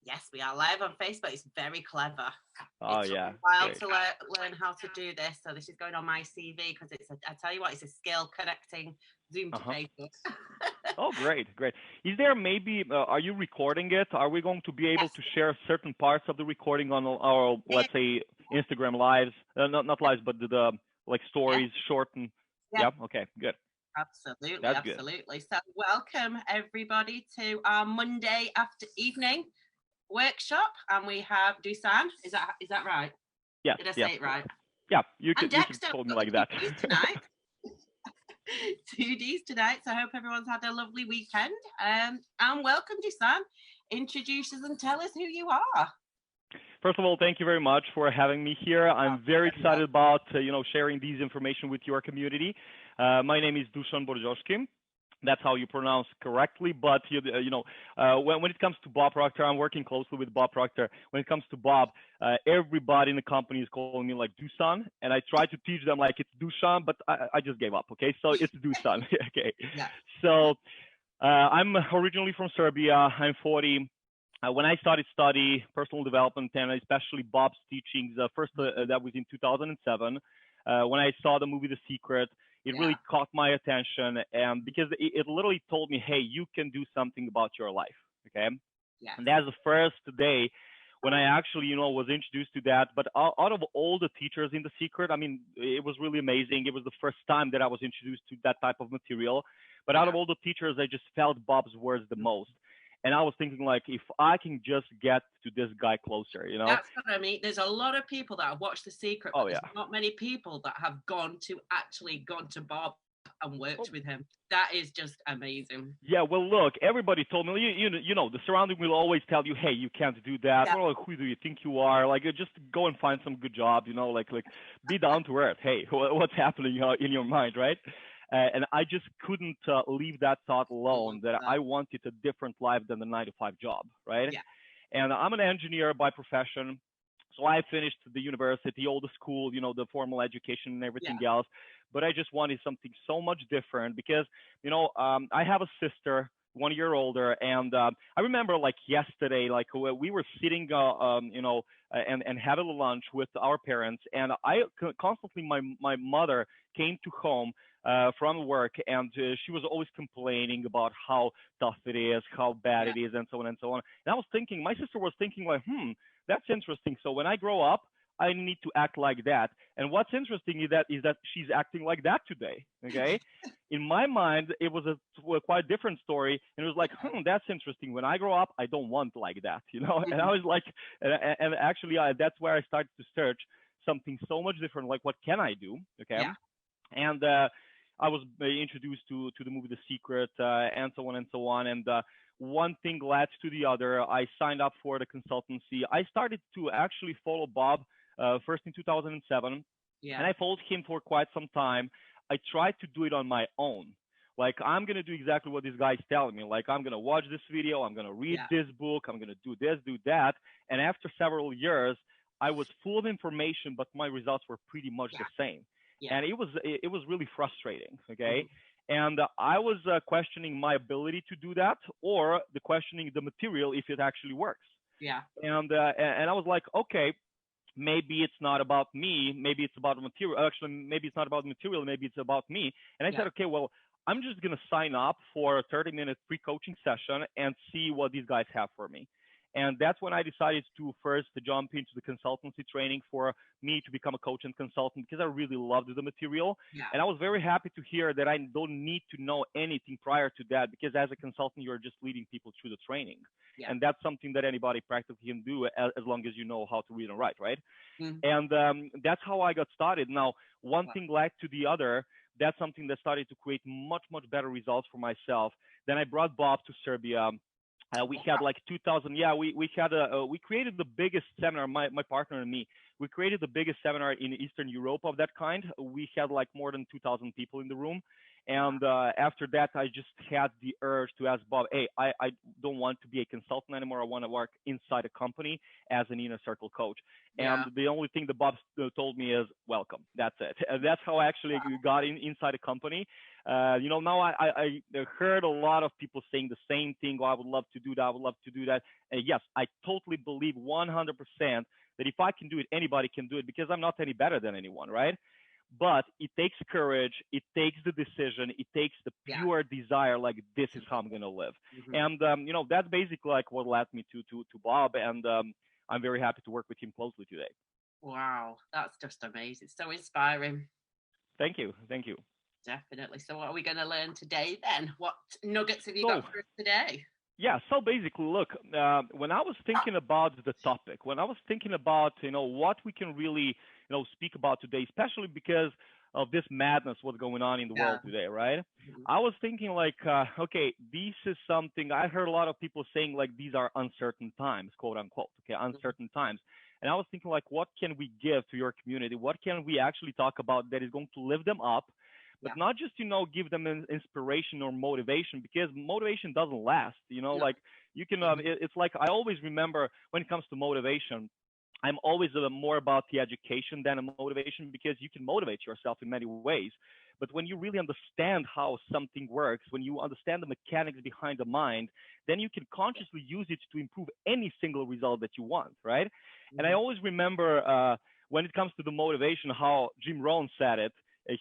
Yes, we are live on Facebook. It's very clever. Oh It took yeah, me a while great. to learn how to do this. So this is going on my CV because I tell you what, it's a skill connecting Zoom to Uh-huh. Facebook. Oh, great, great. Is there maybe, are you recording it? Are we going to be able Yes. to share certain parts of the recording on our, let's say, Instagram lives? Not lives, but the like Yeah. stories, short and, Yeah. yeah, okay, good. Absolutely. That's good. Absolutely. So welcome everybody to our Monday after evening workshop. And we have Dusan. Is that right? Yes, Did I yes. say it right? Yeah, And you could Dexter, call we've me got the like two that. Ds tonight. Two Ds tonight. So I hope everyone's had a lovely weekend. And welcome, Dusan. Introduce us and tell us who you are. First of all, thank you very much for having me here. I'm very excited about sharing these information with your community. My name is Dusan Bordjoski. That's how you pronounce correctly. But when it comes to Bob Proctor, I'm working closely with Bob Proctor. When it comes to Bob, everybody in the company is calling me like Dusan, and I try to teach them like it's Dusan, but I just gave up. Okay, so it's Dusan. Okay, Yeah. so I'm originally from Serbia. I'm 40. When I started study personal development and especially Bob's teachings, first that was in 2007. When I saw the movie The Secret, it really caught my attention, and because it literally told me, hey, you can do something about your life. Okay, and that's the first day when I actually, was introduced to that. But out of all the teachers in The Secret, I mean, it was really amazing. It was the first time that I was introduced to that type of material. But out of all the teachers, I just felt Bob's words the most. And I was thinking, like, if I can just get to this guy closer, That's what I mean. There's a lot of people that have watched The Secret, but there's not many people that have gone to Bob and worked with him. That is just amazing. Yeah, well, look, everybody told me, the surrounding will always tell you, hey, you can't do that. Yeah. Well, like, who do you think you are? Like, just go and find some good job, like be down to earth. Hey, what's happening in your mind, right? And I just couldn't leave that thought alone that I wanted a different life than the 9-to-5 job, right? Yeah. And I'm an engineer by profession. So I finished the university, all the school, the formal education and everything else. But I just wanted something so much different because, I have a sister, 1 year older, and I remember like yesterday, like we were sitting, and having lunch with our parents, and I constantly, my mother came to home from work, and she was always complaining about how tough it is, how bad it is, and so on and so on. And I was thinking, my sister was thinking like, that's interesting. So when I grow up, I need to act like that. And what's interesting is that she's acting like that today. Okay. In my mind, it was a quite different story. And it was like, that's interesting. When I grow up, I don't want like that, And I was like, and actually, that's where I started to search something so much different. Like, what can I do? Okay. Yeah. And I was introduced to the movie The Secret, and so on and so on. And one thing led to the other. I signed up for the consultancy. I started to actually follow Bob first in 2007, and I followed him for quite some time. I tried to do it on my own. Like, I'm going to do exactly what this guy's telling me. Like, I'm going to watch this video. I'm going to read this book. I'm going to do this, do that. And after several years, I was full of information, but my results were pretty much the same. And it was really frustrating. Okay. And I was questioning my ability to do that, or questioning the material, if it actually works. Yeah. And I was like, okay, maybe it's not about me. Maybe it's about the material. Actually, maybe it's not about the material. Maybe it's about me. And I said, okay, well, I'm just going to sign up for a 30-minute pre-coaching session and see what these guys have for me. And that's when I decided to first jump into the consultancy training for me to become a coach and consultant, because I really loved the material. Yeah. And I was very happy to hear that I don't need to know anything prior to that, because as a consultant, you're just leading people through the training. Yeah. And that's something that anybody practically can do as long as you know how to read and write, right? Mm-hmm. And that's how I got started. Now, one thing led to the other. That's something that started to create much, much better results for myself. Then I brought Bob to Serbia. We had like 2,000. Yeah, we created the biggest seminar. My partner and me, we created the biggest seminar in Eastern Europe of that kind. We had like more than 2,000 people in the room, And after that, I just had the urge to ask Bob, hey, I don't want to be a consultant anymore. I want to work inside a company as an inner circle coach. And the only thing that Bob told me is, welcome. That's it. And that's how I actually got inside a company. Now I heard a lot of people saying the same thing. Oh, I would love to do that. I would love to do that. And yes, I totally believe 100% that if I can do it, anybody can do it, because I'm not any better than anyone, right? But it takes courage. It takes the decision. It takes the pure desire, like, this is how I'm going to live. And, that's basically like what led me to Bob. And I'm very happy to work with him closely today. Wow. That's just amazing. So inspiring. Thank you. Thank you. Definitely. So what are we going to learn today then? What nuggets have you got for us today? Yeah, so basically, look, when I was thinking about the topic, when I was thinking about, what we can really, speak about today, especially because of this madness, what's going on in the world today, right? I was thinking like, okay, this is something, I heard a lot of people saying like, these are uncertain times, quote unquote, okay, uncertain times. And I was thinking like, what can we give to your community? What can we actually talk about that is going to lift them up? But not just, give them an inspiration or motivation, because motivation doesn't last, like you can, it's like, I always remember when it comes to motivation, I'm always more about the education than a motivation, because you can motivate yourself in many ways. But when you really understand how something works, when you understand the mechanics behind the mind, then you can consciously use it to improve any single result that you want, right? And I always remember when it comes to the motivation, how Jim Rohn said it.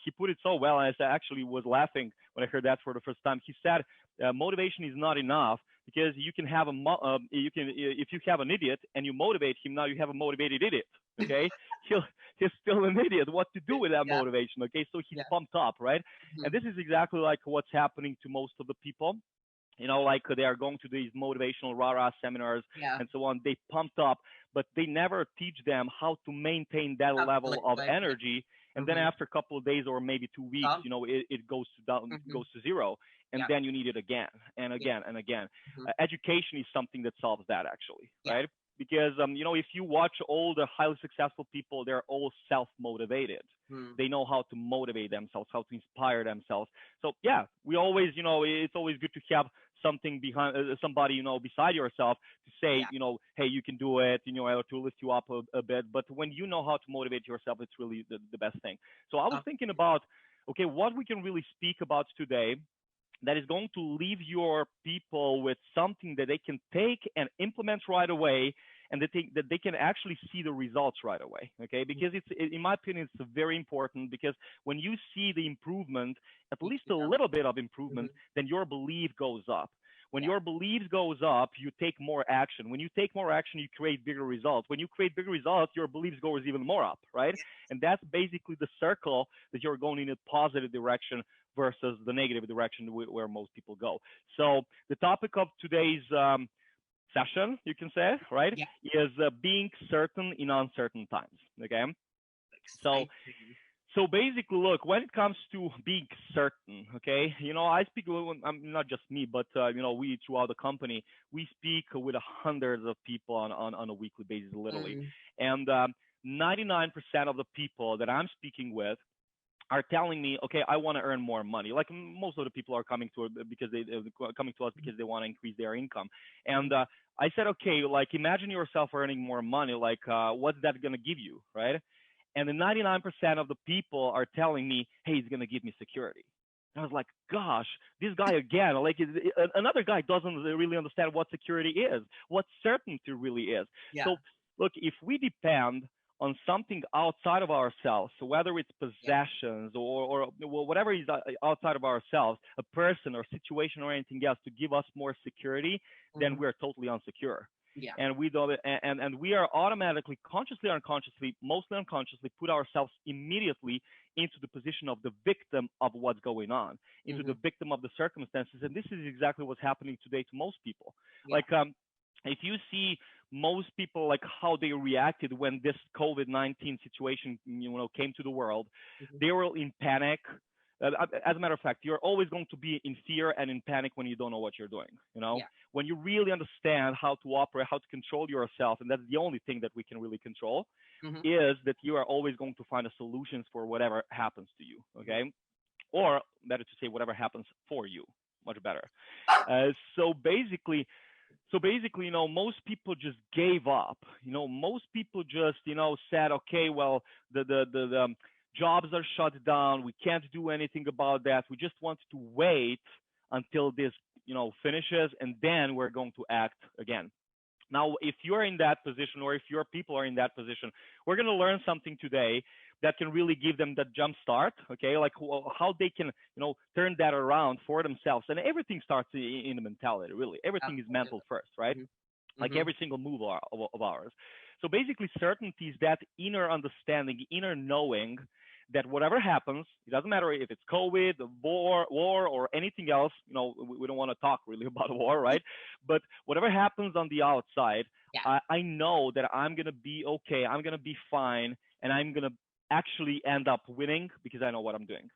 He put it so well, and I actually was laughing when I heard that for the first time. He said, motivation is not enough, because you can have if you have an idiot and you motivate him, now you have a motivated idiot. Okay, he's still an idiot. What to do with that motivation? Okay, so he's pumped up, right? And this is exactly like what's happening to most of the people. Like they are going to these motivational rah-rah seminars and so on. They pumped up, but they never teach them how to maintain that level of energy. And then after a couple of days or maybe 2 weeks, it goes to zero. And then you need it again and again and again. Education is something that solves that, actually, right? Because, if you watch all the highly successful people, they're all self-motivated. They know how to motivate themselves, how to inspire themselves. So, yeah, we always, it's always good to have something behind somebody, beside yourself to say, hey, you can do it, to lift you up a bit. But when you know how to motivate yourself, it's really the best thing. So I was thinking about, okay, what we can really speak about today that is going to leave your people with something that they can take and implement right away, and that they can actually see the results right away, okay? Because in my opinion, it's very important, because when you see the improvement, at least a little bit of improvement, then your belief goes up. When your belief goes up, you take more action. When you take more action, you create bigger results. When you create bigger results, your beliefs goes even more up, right? And that's basically the circle that you're going in a positive direction versus the negative direction where most people go. So the topic of today's session, you can say, right, is being certain in uncertain times, okay? So basically, look, when it comes to being certain, okay, I speak, not just me, but, we throughout the company, we speak with hundreds of people on a weekly basis, literally. And 99% of the people that I'm speaking with are telling me, okay, I want to earn more money. Like most of the people are coming to us because they want to increase their income. And I said, okay, like imagine yourself earning more money. Like what's that going to give you, right? And the 99% of the people are telling me, hey, it's going to give me security. And I was like, gosh, this guy again, like another guy doesn't really understand what security is, what certainty really is. So look, if we depend on something outside of ourselves, so whether it's possessions or whatever is outside of ourselves, a person or situation or anything else to give us more security, then we're totally unsecure. And we don't, and we are automatically, consciously or unconsciously, mostly unconsciously, put ourselves immediately into the position of the victim of what's going on, into the victim of the circumstances. And this is exactly what's happening today to most people. Like, if you see most people, like how they reacted when this COVID-19 situation, came to the world, they were in panic. As a matter of fact, you're always going to be in fear and in panic when you don't know what you're doing. When you really understand how to operate, how to control yourself, and that's the only thing that we can really control, is that you are always going to find a solutions for whatever happens to you. Okay. or better to say, whatever happens for you, much better. So basically, most people just gave up. Most people just, said, okay, well, the jobs are shut down. We can't do anything about that. We just want to wait until this, finishes, and then we're going to act again. Now, if you're in that position, or if your people are in that position, we're going to learn something today that can really give them that jump start, okay? Like how they can, turn that around for themselves. And everything starts in the mentality, really. Everything is mental first, right? Mm-hmm. Like every single move of ours. So basically, certainty is that inner understanding, inner knowing that whatever happens, it doesn't matter if it's COVID, war, or anything else. We don't want to talk really about war, right? But whatever happens on the outside, I know that I'm going to be okay. I'm going to be fine. And I'm going to actually end up winning because I know what I'm doing.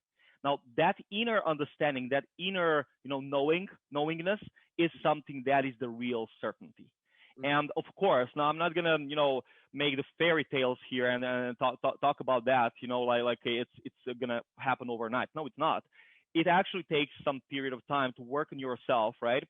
Now, that inner understanding, that inner, knowingness is something that is the real certainty. And of course, now I'm not gonna, make the fairy tales here and talk about that, like it's gonna happen overnight. No, it's not. It actually takes some period of time to work on yourself, right?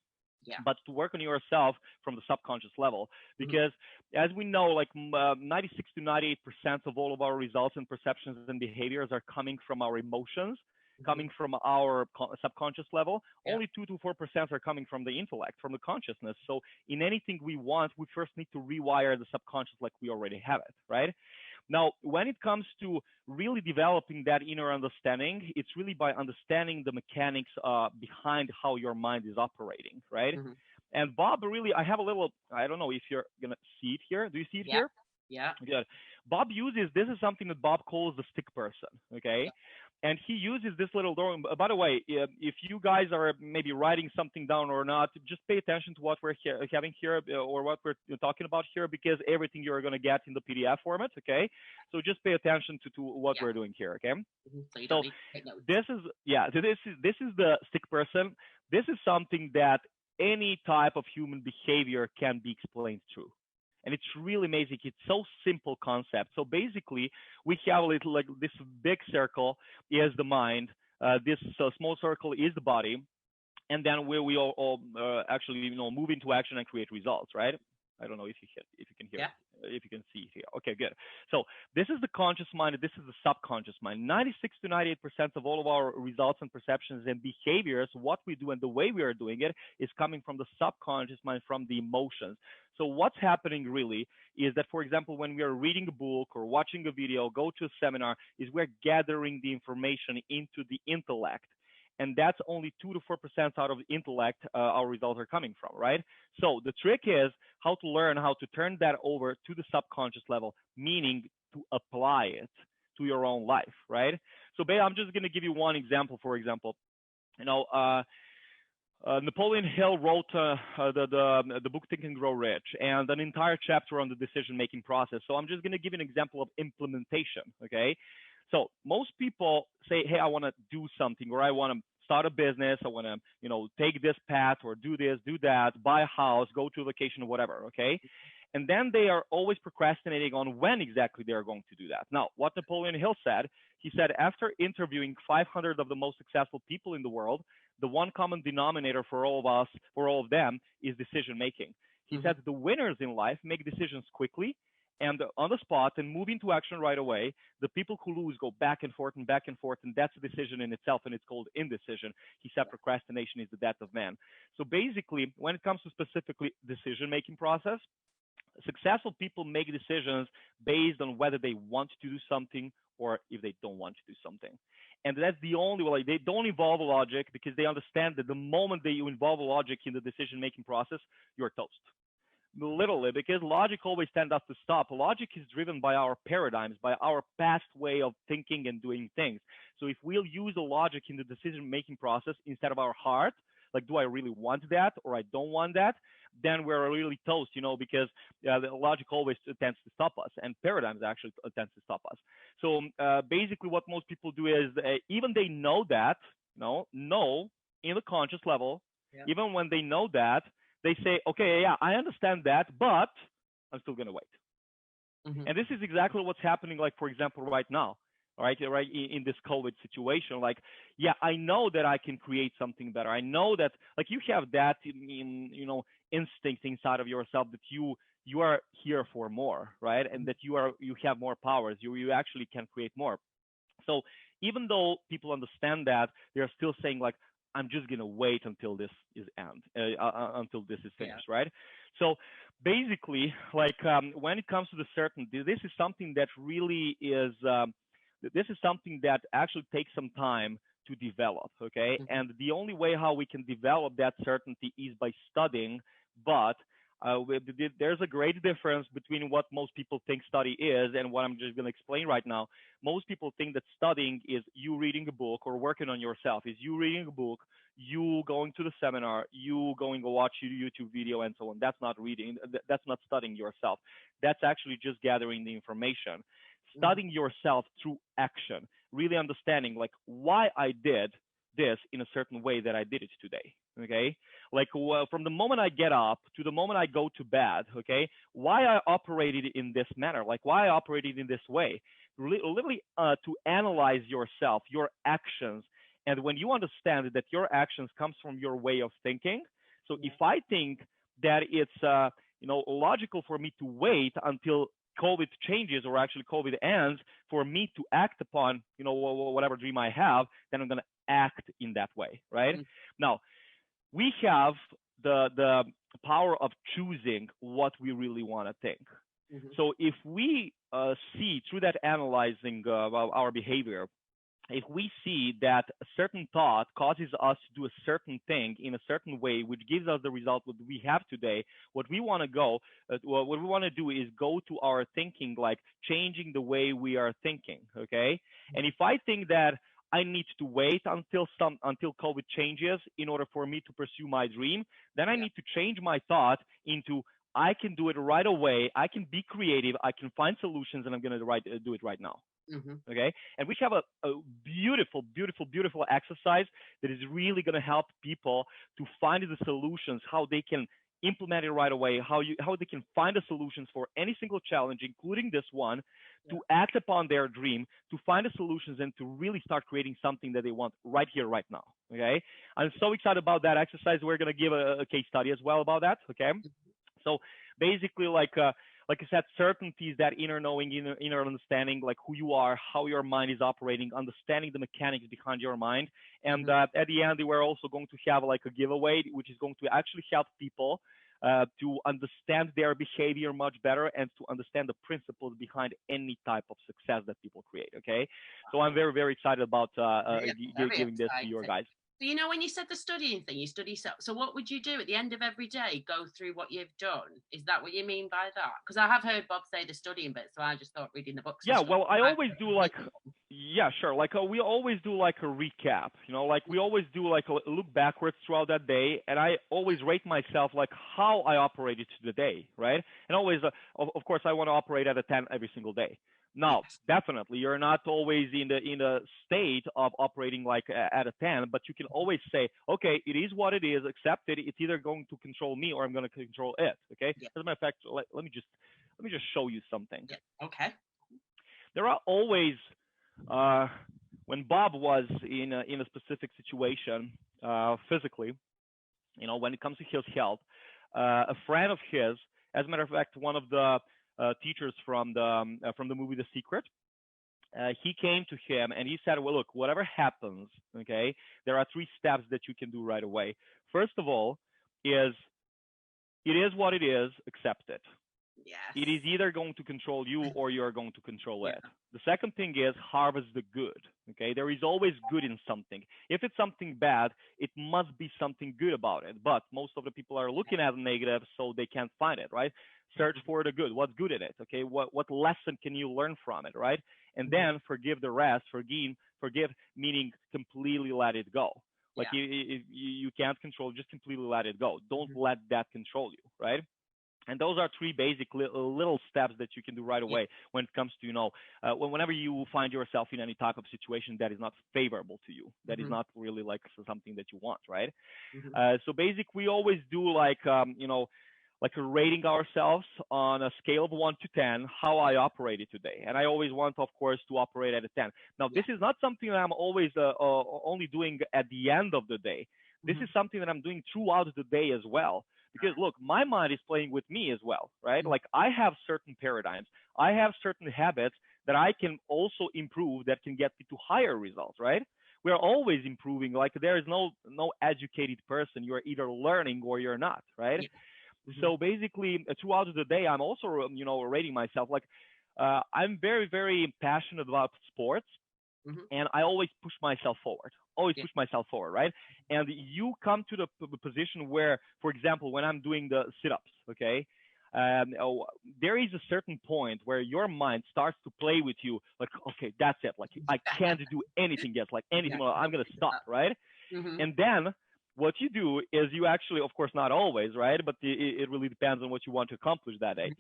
Yeah. But to work on yourself from the subconscious level, because as we know, like 96 to 98% of all of our results and perceptions and behaviors are coming from our emotions, coming from our subconscious level. Only 2 to 4% are coming from the intellect, from the consciousness. So in anything we want, we first need to rewire the subconscious like we already have it, right? Now, when it comes to really developing that inner understanding, it's really by understanding the mechanics behind how your mind is operating, right? And Bob, really, I have a little, I don't know if you're going to see it here. Do you see it here? Yeah. Good. Bob uses, this is something that Bob calls the stick person, okay? And he uses this little drawing. By the way, if you guys are maybe writing something down or not, just pay attention to what we're having here or what we're talking about here, because everything you're going to get in the PDF format, okay? So just pay attention to what we're doing here, okay? So this is the stick person. This is something that any type of human behavior can be explained through. And it's really amazing. It's so simple concept. So basically, we have a little, like this big circle is the mind. This small circle is the body. And then we all actually, move into action and create results, right? I don't know if you can hear, if you can see here. Okay, good. So this is the conscious mind, and this is the subconscious mind. 96 to 98% of all of our results and perceptions and behaviors, what we do and the way we are doing it, is coming from the subconscious mind, from the emotions. So what's happening really is that, for example, when we are reading a book or watching a video, go to a seminar, is we're gathering the information into the intellect. And that's only 2 to 4% out of the intellect our results are coming from, right? So the trick is how to learn how to turn that over to the subconscious level, meaning to apply it to your own life, right? So I'm just going to give you one example. For example, Napoleon Hill wrote the book Think and Grow Rich, and an entire chapter on the decision-making process. So I'm just going to give you an example of implementation, okay? So most people say, hey, I want to do something, or I want to start a business. I want to, take this path or do this, do that, buy a house, go to a vacation or whatever. Okay. And then they are always procrastinating on when exactly they are going to do that. Now, what Napoleon Hill said, he said, after interviewing 500 of the most successful people in the world, the one common denominator for all of us, for all of them, is decision making. He said the winners in life make decisions quickly and on the spot and move into action right away. The people who lose go back and forth, and that's a decision in itself, and it's called indecision. He said procrastination is the death of man. So basically, when it comes to specifically decision-making process, successful people make decisions based on whether they want to do something or if they don't want to do something. And that's the only way. They don't involve logic, because they understand that the moment that you involve logic in the decision-making process, you're toast. Literally, because logic always tends us to stop. Logic is driven by our paradigms, by our past way of thinking and doing things. So if we'll use the logic in the decision-making process instead of our heart, like, do I really want that or I don't want that, then we're really toast, because the logic always tends to stop us, and paradigms actually tends to stop us. So basically what most people do is even they know that, know in the conscious level, even when they know that, they say, okay, yeah, I understand that, but I'm still going to wait. And this is exactly what's happening, like, for example, right now. right, in this COVID situation. Like, yeah, I know that I can create something better. I know that, like, you have that instinct inside of yourself that you are here for more, right, and that you have more powers. You actually can create more. So even though people understand that, they're still saying like, I'm just gonna wait until this is until this is finished, right? So basically, like, when it comes to the certainty, this is something that really is this is something that actually takes some time to develop, okay? And the only way how we can develop that certainty is by studying, but there's a great difference between what most people think study is and what I'm just going to explain right now. Most people think that studying is you reading a book or working on yourself, is you reading a book, you going to the seminar, you going to watch a YouTube video and so on. That's not reading. That's not studying yourself. That's actually just gathering the information. Studying yourself through action, really understanding like why I did this in a certain way that I did it today. Okay, like from the moment I get up to the moment I go to bed. Okay, why I operated in this manner, like why I operated in this way. Literally to analyze yourself, your actions, and when you understand that your actions comes from your way of thinking. So if I think that it's logical for me to wait until COVID changes or actually COVID ends for me to act upon whatever dream I have, then I'm going to act in that way, right? Now, we have the power of choosing what we really want to think. So if we see through that analyzing our behavior, if we see that a certain thought causes us to do a certain thing in a certain way, which gives us the result that we have today, what we want to do is go to our thinking, like changing the way we are thinking. Okay. And if I think that I need to wait until COVID changes in order for me to pursue my dream, then I need to change my thought into I can do it right away. I can be creative. I can find solutions, and I'm going to do it right now. Okay. And we have a beautiful, beautiful, beautiful exercise that is really going to help people to find the solutions, how they can implement it right away, how they can find the solutions for any single challenge, including this one, to act upon their dream, to find the solutions, and to really start creating something that they want right here, right now. Okay. I'm so excited about that exercise. We're going to give a case study as well about that. Okay. So basically, like I said, certainty is that inner knowing, inner understanding, like who you are, how your mind is operating, understanding the mechanics behind your mind. And at the end, we're also going to have like a giveaway, which is going to actually help people to understand their behavior much better and to understand the principles behind any type of success that people create. Okay. So I'm very, very excited about giving this to your guys. So, when you said the studying thing, you study. So what would you do at the end of every day? Go through what you've done? Is that what you mean by that? Because I have heard Bob say the studying bit, so I just thought reading the books. Yeah, well, I always do like, yeah, sure. Like we always do like a recap, like we always do like a look backwards throughout that day. And I always rate myself like how I operated the day, right? And always, of course, I want to operate at a 10 every single day. Now, definitely, you're not always in the state of operating like at a 10, but you can always say, okay, it is what it is, accept it. It's either going to control me or I'm going to control it. Okay. As a matter of fact, let me just show you something. Okay. There are always, when Bob was in a specific situation physically, when it comes to his health, a friend of his, as a matter of fact, one of the teachers from the movie The Secret, he came to him and he said, well, look, whatever happens, okay, there are 3 steps that you can do right away. First of all, it is what it is, accept it. Yes. It is either going to control you or you're going to control it. The second thing is harvest the good. Okay, there is always good in something. If it's something bad, it must be something good about it. But most of the people are looking at the negative, so they can't find it, right? Search for the good. What's good in it? Okay, what lesson can you learn from it, right? And then forgive the rest. Forgive meaning completely let it go. Like you can't control, just completely let it go. Don't let that control you, right? And those are 3 basic little steps that you can do right away when it comes to, whenever you find yourself in any type of situation that is not favorable to you, that is not really like something that you want, right? So basically, we always do like, like rating ourselves on a scale of 1 to 10, how I operated today. And I always want, of course, to operate at a 10. Now, this is not something that I'm always only doing at the end of the day. This is something that I'm doing throughout the day as well. Because look, my mind is playing with me as well, right? Like I have certain paradigms, I have certain habits that I can also improve that can get me to higher results, right? We're always improving. Like there is no educated person. You're either learning or you're not, right? So basically, throughout the day, I'm also rating myself. Like I'm very very passionate about sports, and I always push myself forward. Always push myself forward, right? And you come to the position where, for example, when I'm doing the sit-ups, okay, there is a certain point where your mind starts to play with you, like, okay, that's it. Like I can't do anything else, like anything else. I'm gonna stop, right? And then what you do is you actually, of course, not always, right? But it really depends on what you want to accomplish that day.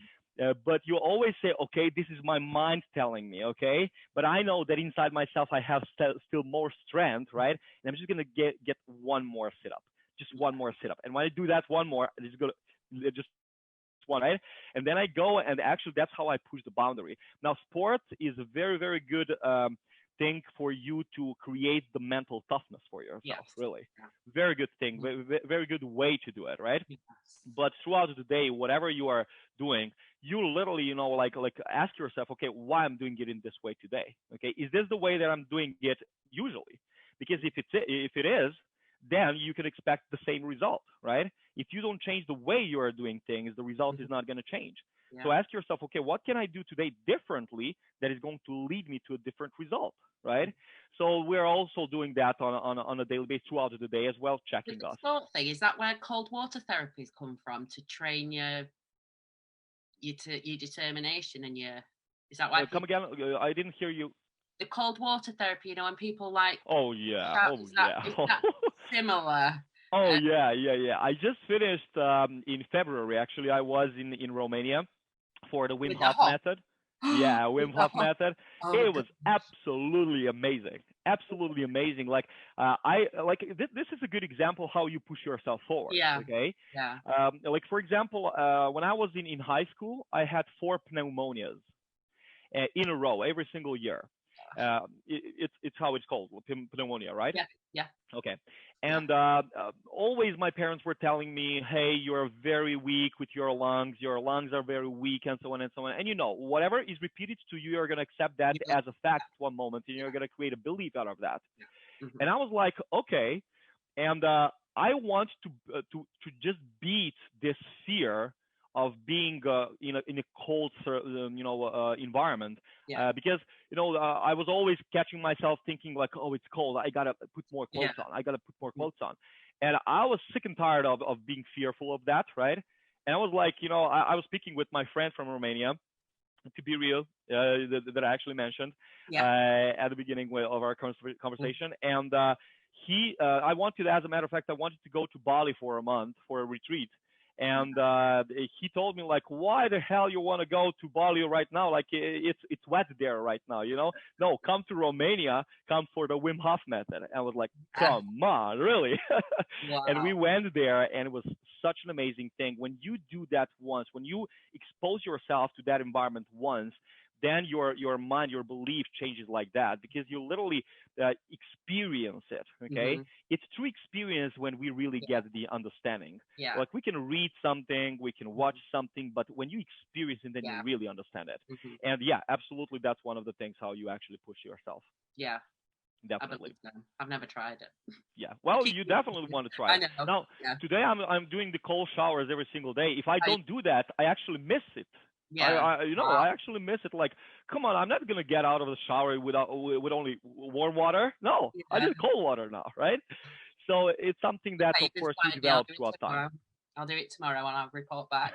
But you always say, okay, this is my mind telling me, okay? But I know that inside myself, I have still more strength, right? And I'm just going to get one more sit-up, just one more sit-up. And when I do that one more, it's going to just one, right? And then I go, and actually that's how I push the boundary. Now, sports is a very, very good thing for you to create the mental toughness for yourself, really. Very good thing, very good way to do it, right? But throughout the day, whatever you are doing, you literally, like ask yourself, okay, why I'm doing it in this way today? Okay, is this the way that I'm doing it usually? Because if it is, then you can expect the same result, right? If you don't change the way you are doing things, the result is not going to change. So ask yourself, okay, what can I do today differently that is going to lead me to a different result, right? So we're also doing that on a daily basis throughout the day as well, checking us. Sort thing, is that where cold water therapies come from, to train your determination and your? Is that why? Come again? I didn't hear you. The cold water therapy, when people like. Oh yeah. Is that similar? Oh yeah. I just finished in February. Actually, I was in Romania for the Wim Hof method. Yeah, Wim Hof method. It was absolutely amazing. Absolutely amazing. Like this is a good example how you push yourself forward. Yeah. Okay. Yeah. Like for example, when I was in high school, I had 4 pneumonias in a row every single year. It's how it's called, pneumonia, right? Yeah. Okay. And always my parents were telling me, hey, you're very weak with your lungs are very weak, and so on and so on. And whatever is repeated to you, you're going to accept that as a fact at one moment, and you're going to create a belief out of that. And I was like, okay. And I want to just beat this fear of being in a cold environment, because I was always catching myself thinking like, oh, it's cold, I gotta put more clothes on, and I was sick and tired of being fearful of that, right? And I was like, I was speaking with my friend from Romania, to be real, that I actually mentioned at the beginning of our conversation, and I wanted, as a matter of fact, I wanted to go to Bali for a month for a retreat. And he told me, like, why the hell you want to go to Bali right now? Like, it's wet there right now, No, come to Romania, come for the Wim Hof method. I was like, come on, really? Wow. And we went there, and it was such an amazing thing. When you do that once, when you expose yourself to that environment once, then your mind, your belief changes like that, because you literally experience it. Okay, it's through experience when we really get the understanding. Like we can read something, we can watch something, but when you experience it, then you really understand it. And absolutely, that's one of the things how you actually push yourself. Yeah. Definitely. I've never tried it. Yeah. Well, you definitely want to try it. I know. Now, today I'm doing the cold showers every single day. If I don't do that, I actually miss it. Yeah. I actually miss it. Like, come on, I'm not gonna get out of the shower with only warm water. No, I need cold water now, right? So it's something that, of course, you develop throughout time. I'll do it tomorrow when I report back.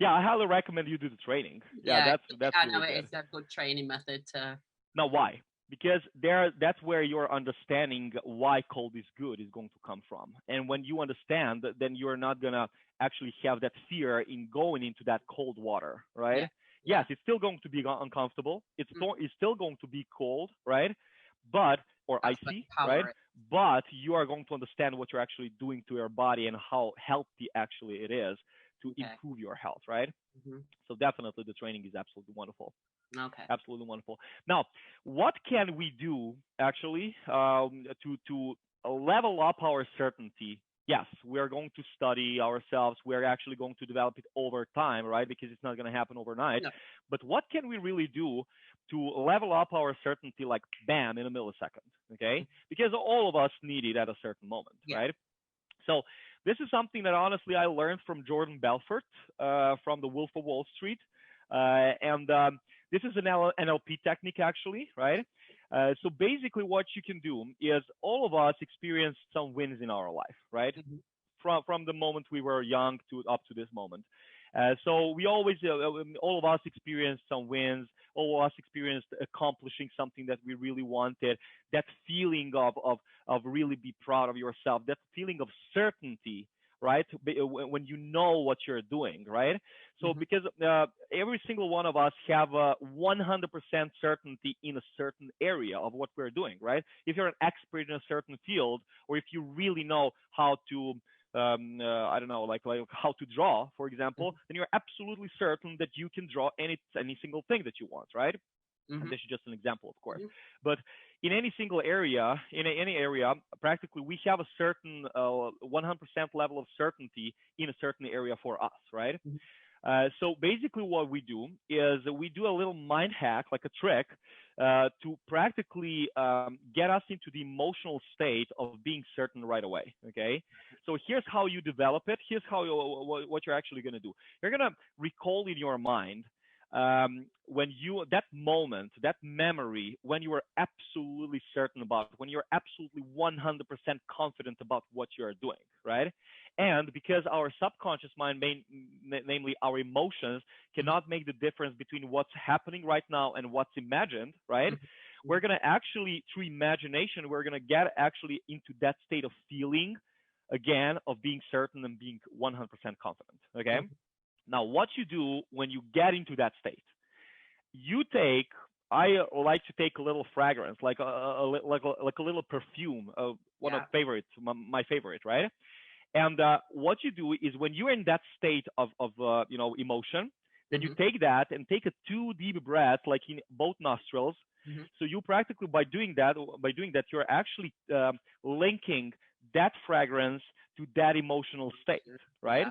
Yeah, I highly recommend you do the training. Yeah, that's. I know it is a good training method to. Now, why? Because that's where your understanding why cold is good is going to come from. And when you understand, then you're not gonna actually have that fear in going into that cold water, right? Yes, it's still going to be uncomfortable. It's still going to be cold, right? Or icy, right? But you are going to understand what you're actually doing to your body and how healthy actually it is to improve your health, right? So definitely the training is absolutely wonderful. Okay. Absolutely wonderful. Now, what can we do actually to level up our certainty? Yes, we are going to study ourselves. We're actually going to develop it over time, right? Because it's not going to happen overnight. No. But what can we really do to level up our certainty, like bam, in a millisecond? Okay, because all of us need it at a certain moment, right? So this is something that honestly I learned from Jordan Belfort from the Wolf of Wall Street, and this is an NLP technique actually, right? So basically, what you can do is all of us experience some wins in our life, right? From the moment we were young to up to this moment. So we always, all of us experienced some wins. All of us experienced accomplishing something that we really wanted. That feeling of really be proud of yourself. That feeling of certainty, right? When you know what you're doing, right? So because every single one of us have a 100% certainty in a certain area of what we're doing, right? If you're an expert in a certain field, or if you really know how to I don't know, like how to draw, for example, then you're absolutely certain that you can draw any single thing that you want, right? And this is just an example, of course. But in any single area, in any area, practically we have a certain 100% level of certainty in a certain area for us, right? So basically what we do is we do a little mind hack, like a trick, to practically get us into the emotional state of being certain right away, okay? So here's how you develop it. Here's how what you're actually going to do. You're going to recall in your mind when you, that moment, that memory, when you are absolutely certain about it, when you're absolutely 100% confident about what you are doing, right? And because our subconscious mind, namely our emotions, cannot make the difference between what's happening right now and what's imagined, right? We're going to actually, through imagination, we're going to get actually into that state of feeling, again, of being certain and being 100% confident, okay? Now, what you do when you get into that state, you take, I like to take a little fragrance, like a little perfume, one of favorites, my favorite, right? And what you do is when you're in that state of emotion, then you take that and take a 2 deep breaths, like in both nostrils. So you practically, by doing that, you're actually linking that fragrance to that emotional state, right?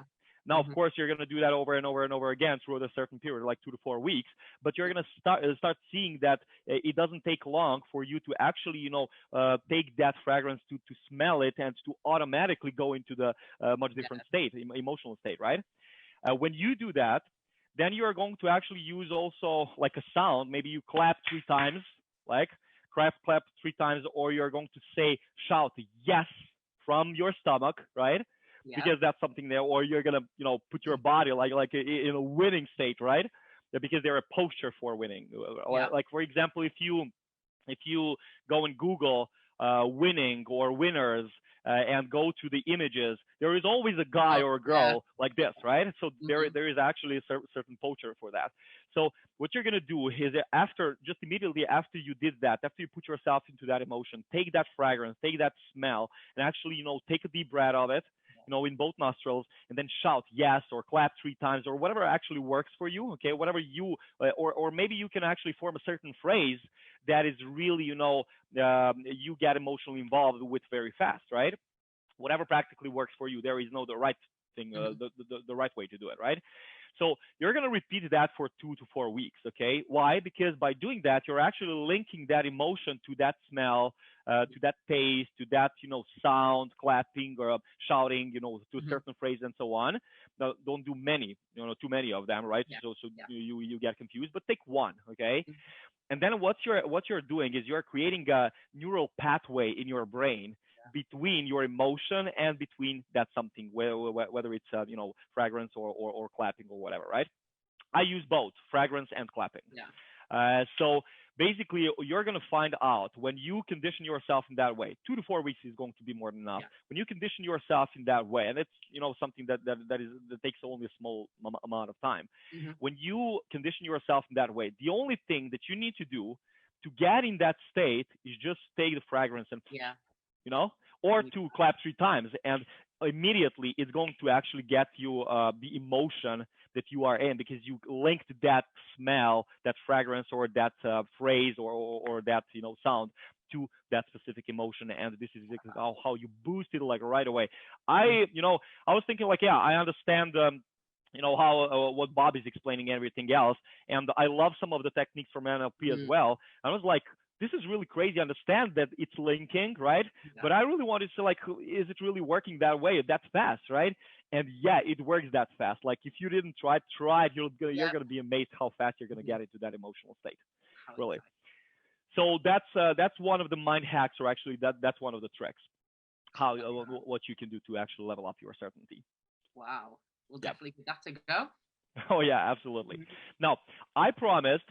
Now, of course, you're going to do that over and over and over again throughout a certain period, like 2 to 4 weeks. But you're going to start seeing that it doesn't take long for you to actually, take that fragrance to smell it and to automatically go into the much different state, emotional state, right? When you do that, then you are going to actually use also like a sound. Maybe you clap 3 times, like clap 3 times, or you're going to say, shout yes from your stomach, right? Because that's something there, or you're gonna, put your body like in a winning state, right? Because they're a posture for winning. Like for example, if you go and Google winning or winners and go to the images, there is always a guy or a girl like this, right? So there is actually a certain posture for that. So what you're gonna do is just immediately after you did that, after you put yourself into that emotion, take that fragrance, take that smell, and actually, take a deep breath of it, in both nostrils, and then shout yes or clap 3 times or whatever actually works for you. Okay, whatever you, or maybe you can actually form a certain phrase that is really, you get emotionally involved with very fast, right? Whatever practically works for you. There is no the right thing, the right way to do it, right? So you're going to repeat that for 2 to 4 weeks, okay? Why? Because by doing that, you're actually linking that emotion to that smell, to that taste, to that, sound, clapping or shouting, to a certain phrase and so on. Now, don't do many, too many of them, right? So you get confused, but take one, okay? And then what you're doing is you're creating a neural pathway in your brain between your emotion and between that something, whether it's fragrance or clapping or whatever, right? I use both fragrance and clapping. So basically, you're going to find out when you condition yourself in that way. 2 to 4 weeks is going to be more than enough. When you condition yourself in that way, and it's something that takes only a small amount of time. When you condition yourself in that way, the only thing that you need to do to get in that state is just take the fragrance and or to clap 3 times. And immediately it's going to actually get you the emotion that you are in, because you linked that smell, that fragrance, or that phrase, or that sound to that specific emotion, and this is exactly how you boost it like right away. I was thinking like, yeah, I understand how what Bob is explaining and everything else, and I love some of the techniques from NLP as well. I was like, this is really crazy. I understand that it's linking, right? Yeah. But I really wanted to like, is it really working that way, that fast, right? And yeah, it works that fast. Like if you didn't try it, you're gonna be amazed how fast you're gonna get into that emotional state, really. So that's one of the mind hacks, or actually that's one of the tricks, how what you can do to actually level up your certainty. Wow, we'll definitely give that a go. Oh yeah, absolutely. Now I promised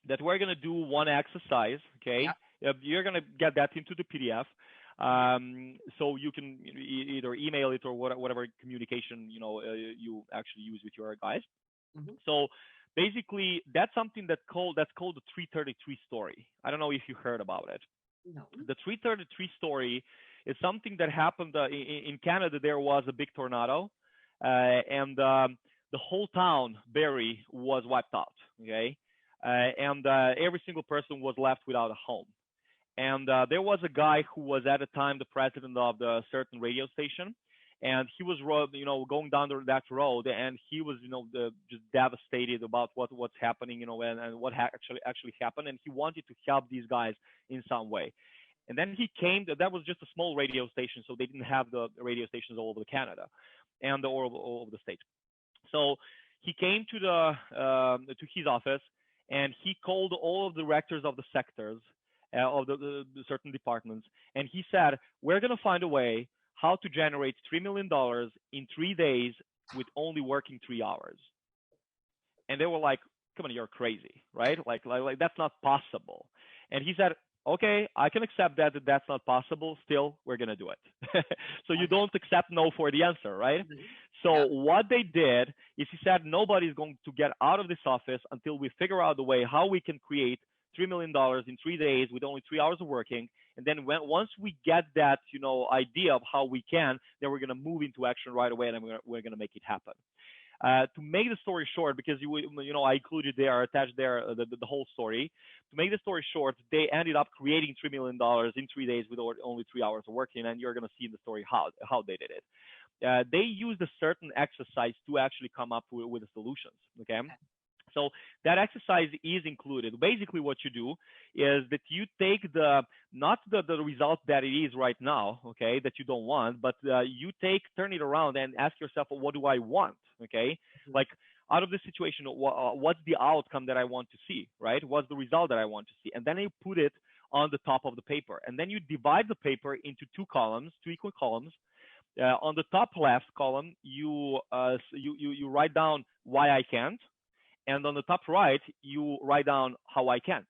that we're gonna do one exercise. Okay, you're gonna get that into the PDF. So you can either email it or whatever communication you actually use with your guys. So basically, that's something that's called the 333 story. I don't know if you heard about it. No. The 333 story is something that happened in Canada. There was a big tornado, and the whole town, Barrie, was wiped out. Okay, and every single person was left without a home. And there was a guy who was at the time the president of the certain radio station, and he was going down that road, and he was just devastated about what's happening, and what actually happened, and he wanted to help these guys in some way. And then he came. That was just a small radio station, so they didn't have the radio stations all over Canada, and all over the states. So he came to his office, and he called all of the directors of the sectors of the certain departments, and he said, we're going to find a way how to generate $3 million in 3 days with only working 3 hours. And they were like, come on, you're crazy, right? Like that's not possible. And he said, okay, I can accept that that's not possible. Still, we're going to do it. So you don't accept no for the answer, right? So what they did is he said, nobody's going to get out of this office until we figure out the way how we can create $3 million in 3 days with only 3 hours of working. And then once we get that, idea of how we can, then we're going to move into action right away, and we're going to make it happen. To make the story short, because I included there, attached there the whole story. To make the story short, they ended up creating $3 million in 3 days with only 3 hours of working, and you're going to see in the story how they did it. They used a certain exercise to actually come up with the solutions. Okay. So that exercise is included. Basically, what you do is that you take not the result that it is right now, okay, that you don't want, but you turn it around and ask yourself, well, what do I want, okay? Like out of this situation, what's the outcome that I want to see, right? What's the result that I want to see? And then you put it on the top of the paper. And then you divide the paper into two equal columns. On the top left column, you write down why I can't. And on the top right, you write down how I can.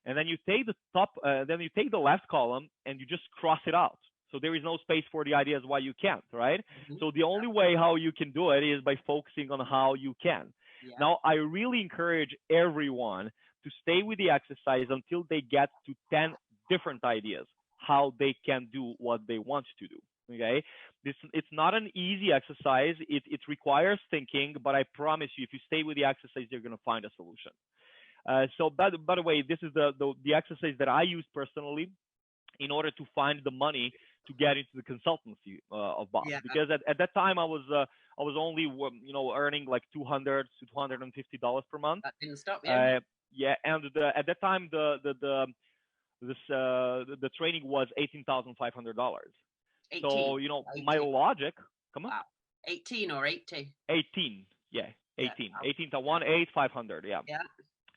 And then you take the left column and you just cross it out. So there is no space for the ideas why you can't, right? So the only way how you can do it is by focusing on how you can. Now, I really encourage everyone to stay with the exercise until they get to 10 different ideas how they can do what they want to do. Okay, it's not an easy exercise. It requires thinking, but I promise you, if you stay with the exercise, you're going to find a solution. So, by the way, this is the exercise that I use personally in order to find the money to get into the consultancy of Bob. Because at that time I was only earning like $200 to $250 per month. That didn't stop you. And at that time the training was $18,500. So, my logic, come on. Wow. 18 or 80? 18, yeah, 18. 18 to 1,800, yeah.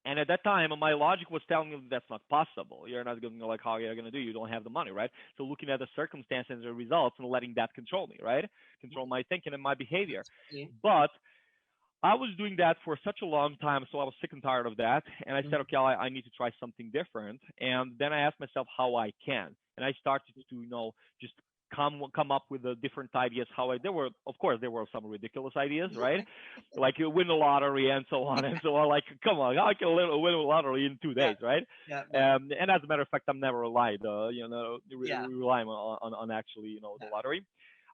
And at that time, my logic was telling me that's not possible. You're not going to like how you're going to do. You don't have the money, right? So looking at the circumstances and the results and letting that control me, right? Control my thinking and my behavior. But I was doing that for such a long time, so I was sick and tired of that. And I said, okay, I need to try something different. And then I asked myself how I can. And I started to, just come up with the different ideas. There were some ridiculous ideas, right? Like you win the lottery and so on and so on. Like, come on, I can win a lottery in 2 days, right? And as a matter of fact, I'm never relying, relying on actually, the lottery.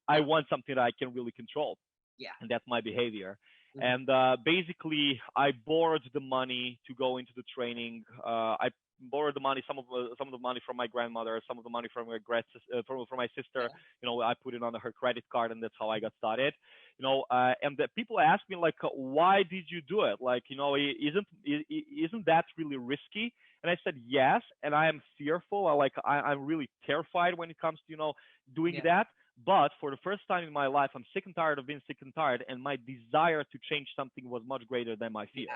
I want something that I can really control. Yeah. And that's my behavior. And basically, I borrowed the money to go into the training. I borrowed the money, some of the money from my grandmother, some of the money from from my sister. You know, I put it on her credit card, and that's how I got started. You know, and the people ask me like, why did you do it? Like, you know, isn't that really risky? And I said yes, and I am fearful. I'm really terrified when it comes to, you know, doing that. But for the first time in my life, I'm sick and tired of being sick and tired, and my desire to change something was much greater than my fear.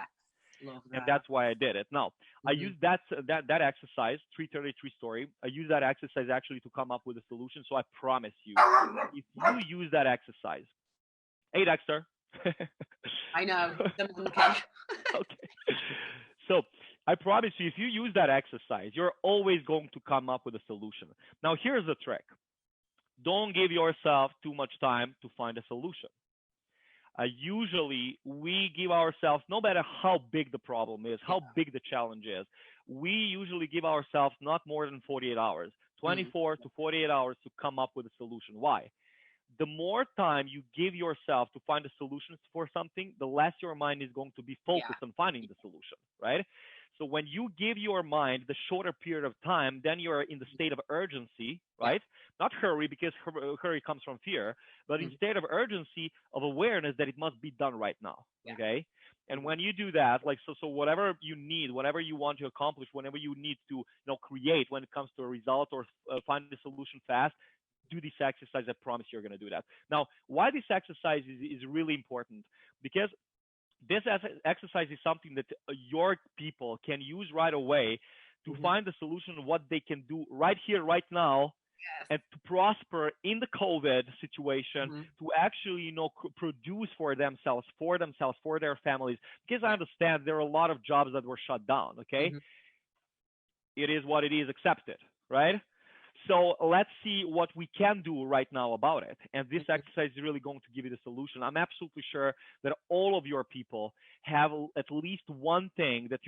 Love that. And that's why I did it. Now, I used that exercise, 333 story. I used that exercise actually to come up with a solution. So I promise you, if you use that exercise, hey Dexter. I know. Okay. So I promise you, if you use that exercise, you're always going to come up with a solution. Now, here's the trick. Don't give yourself too much time to find a solution. Usually, we give ourselves, no matter how big the problem is, how big the challenge is, we usually give ourselves not more than 48 hours, 24 to 48 hours to come up with a solution. Why? The more time you give yourself to find a solution for something, the less your mind is going to be focused on finding the solution, right? So when you give your mind the shorter period of time, then you're in the state of urgency, right? Not hurry, because hurry comes from fear, but in state of urgency, of awareness that it must be done right now, okay? And when you do that, like, so whatever you need, whatever you want to accomplish, whenever you need to, you know, create when it comes to a result or find a solution fast, do this exercise. I promise you're going to do that. Now, why this exercise is really important, because this exercise is something that your people can use right away to find the solution of what they can do right here, right now, and to prosper in the COVID situation, to actually, you know, produce for themselves, for their families. Because I understand there are a lot of jobs that were shut down, okay? It is what it is, accepted, right? So let's see what we can do right now about it. And this exercise is really going to give you the solution. I'm absolutely sure that all of your people have at least one thing that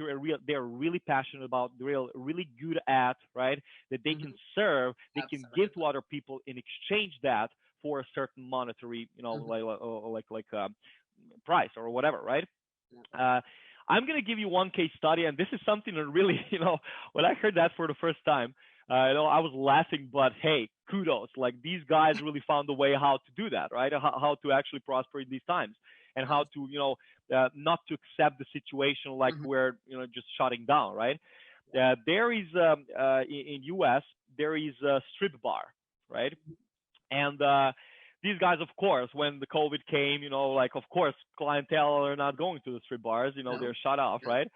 they're really passionate about, they're really good at, right? That they can serve, they can give to other people in exchange that for a certain monetary, you know, like price or whatever, right? I'm going to give you one case study, and this is something that really, you know, when I heard that for the first time, you know, I was laughing, but hey, kudos. Like, these guys really found a way how to do that, right? How to actually prosper in these times, and how to, you know, not to accept the situation like we're, you know, just shutting down, right? There is, in US, there is a strip bar, right? And these guys, of course, when the COVID came, you know, like, of course, clientele are not going to the strip bars, you know, they're shut off, right?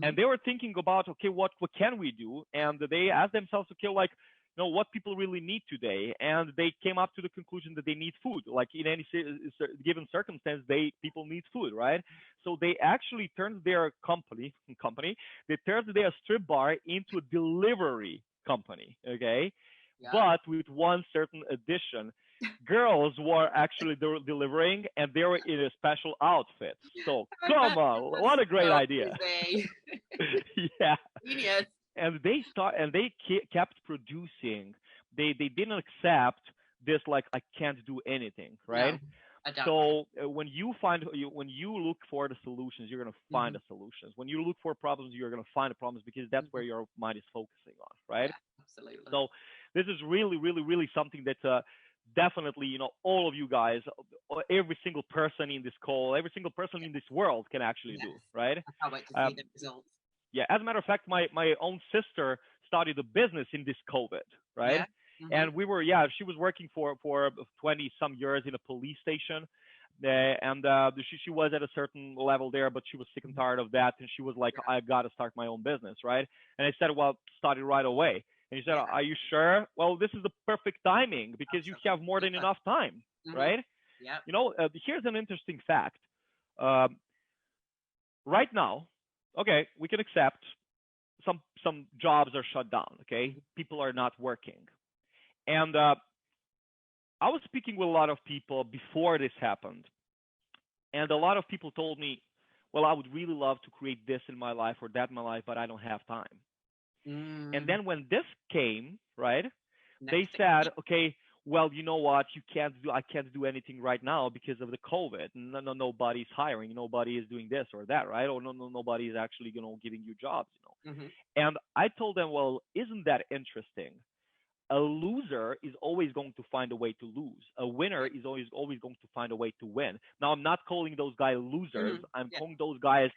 And they were thinking about, okay, what can we do? And they asked themselves, okay, like, you know, what people really need today. And they came up to the conclusion that they need food. Like, in any given circumstance, people need food, right? So they actually turned their company, they turned their strip bar into a delivery company, okay? But with one certain addition. Girls were actually delivering, and they were in a special outfit. So come on, what a great idea! Yeah. Genius. And they kept producing. They didn't accept this, like, I can't do anything, right? So when you look for the solutions, you're gonna find the solutions. When you look for problems, you're gonna find the problems, because that's where your mind is focusing on, right? Absolutely. So this is really, really, really something that definitely, you know, all of you guys, every single person in this call, every single person in this world can actually do, right? I can't wait to see the results. Yeah, as a matter of fact, my own sister started a business in this COVID, right? And she was working for 20 some years in a police station. And she was at a certain level there, but she was sick and tired of that. And she was like, I got to start my own business, right? And I said, well, start it right away. And he said, are you sure? Well, this is the perfect timing, because you have more than enough time, right? Yeah. You know, here's an interesting fact. Right now, okay, we can accept some jobs are shut down, okay? People are not working. And I was speaking with a lot of people before this happened. And a lot of people told me, well, I would really love to create this in my life or that in my life, but I don't have time. And then when this came, right, they said, okay, well, you know what, I can't do anything right now because of the COVID. Nobody's hiring, nobody is doing this or that, right? Or nobody is actually, giving you jobs, Mm-hmm. And I told them, well, isn't that interesting? A loser is always going to find a way to lose. A winner is always going to find a way to win. Now, I'm not calling those guys losers. Mm-hmm. I'm Yeah. calling those guys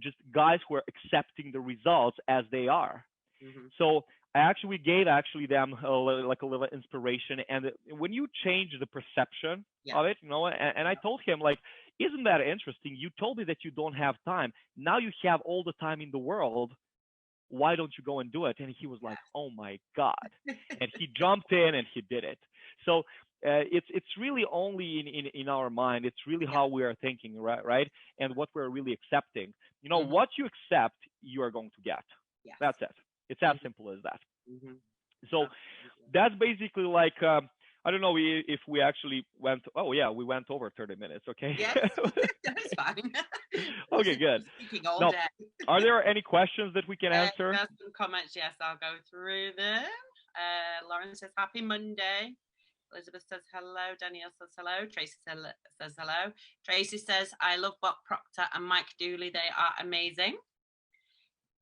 just guys who are accepting the results as they are. Mm-hmm. So I gave them a little inspiration. And when you change the perception of it, and I told him, like, isn't that interesting? You told me that you don't have time. Now you have all the time in the world. Why don't you go and do it? And he was like, oh my God. And he jumped in and he did it. So it's really only in our mind. It's really how we are thinking, right? And what we're really accepting. What you accept, you are going to get. Yes. That's it. It's as simple as that. Mm-hmm. So that's basically like, I don't know if we actually went. Oh yeah, we went over 30 minutes. Okay. Yes, that's fine. Okay, good. Speaking all Now, day. are there any questions that we can answer? There's some comments. Yes, I'll go through them. Lauren says, "Happy Monday." Elizabeth says hello. Danielle says hello. Tracy says hello. Tracy says, "I love Bob Proctor and Mike Dooley. They are amazing."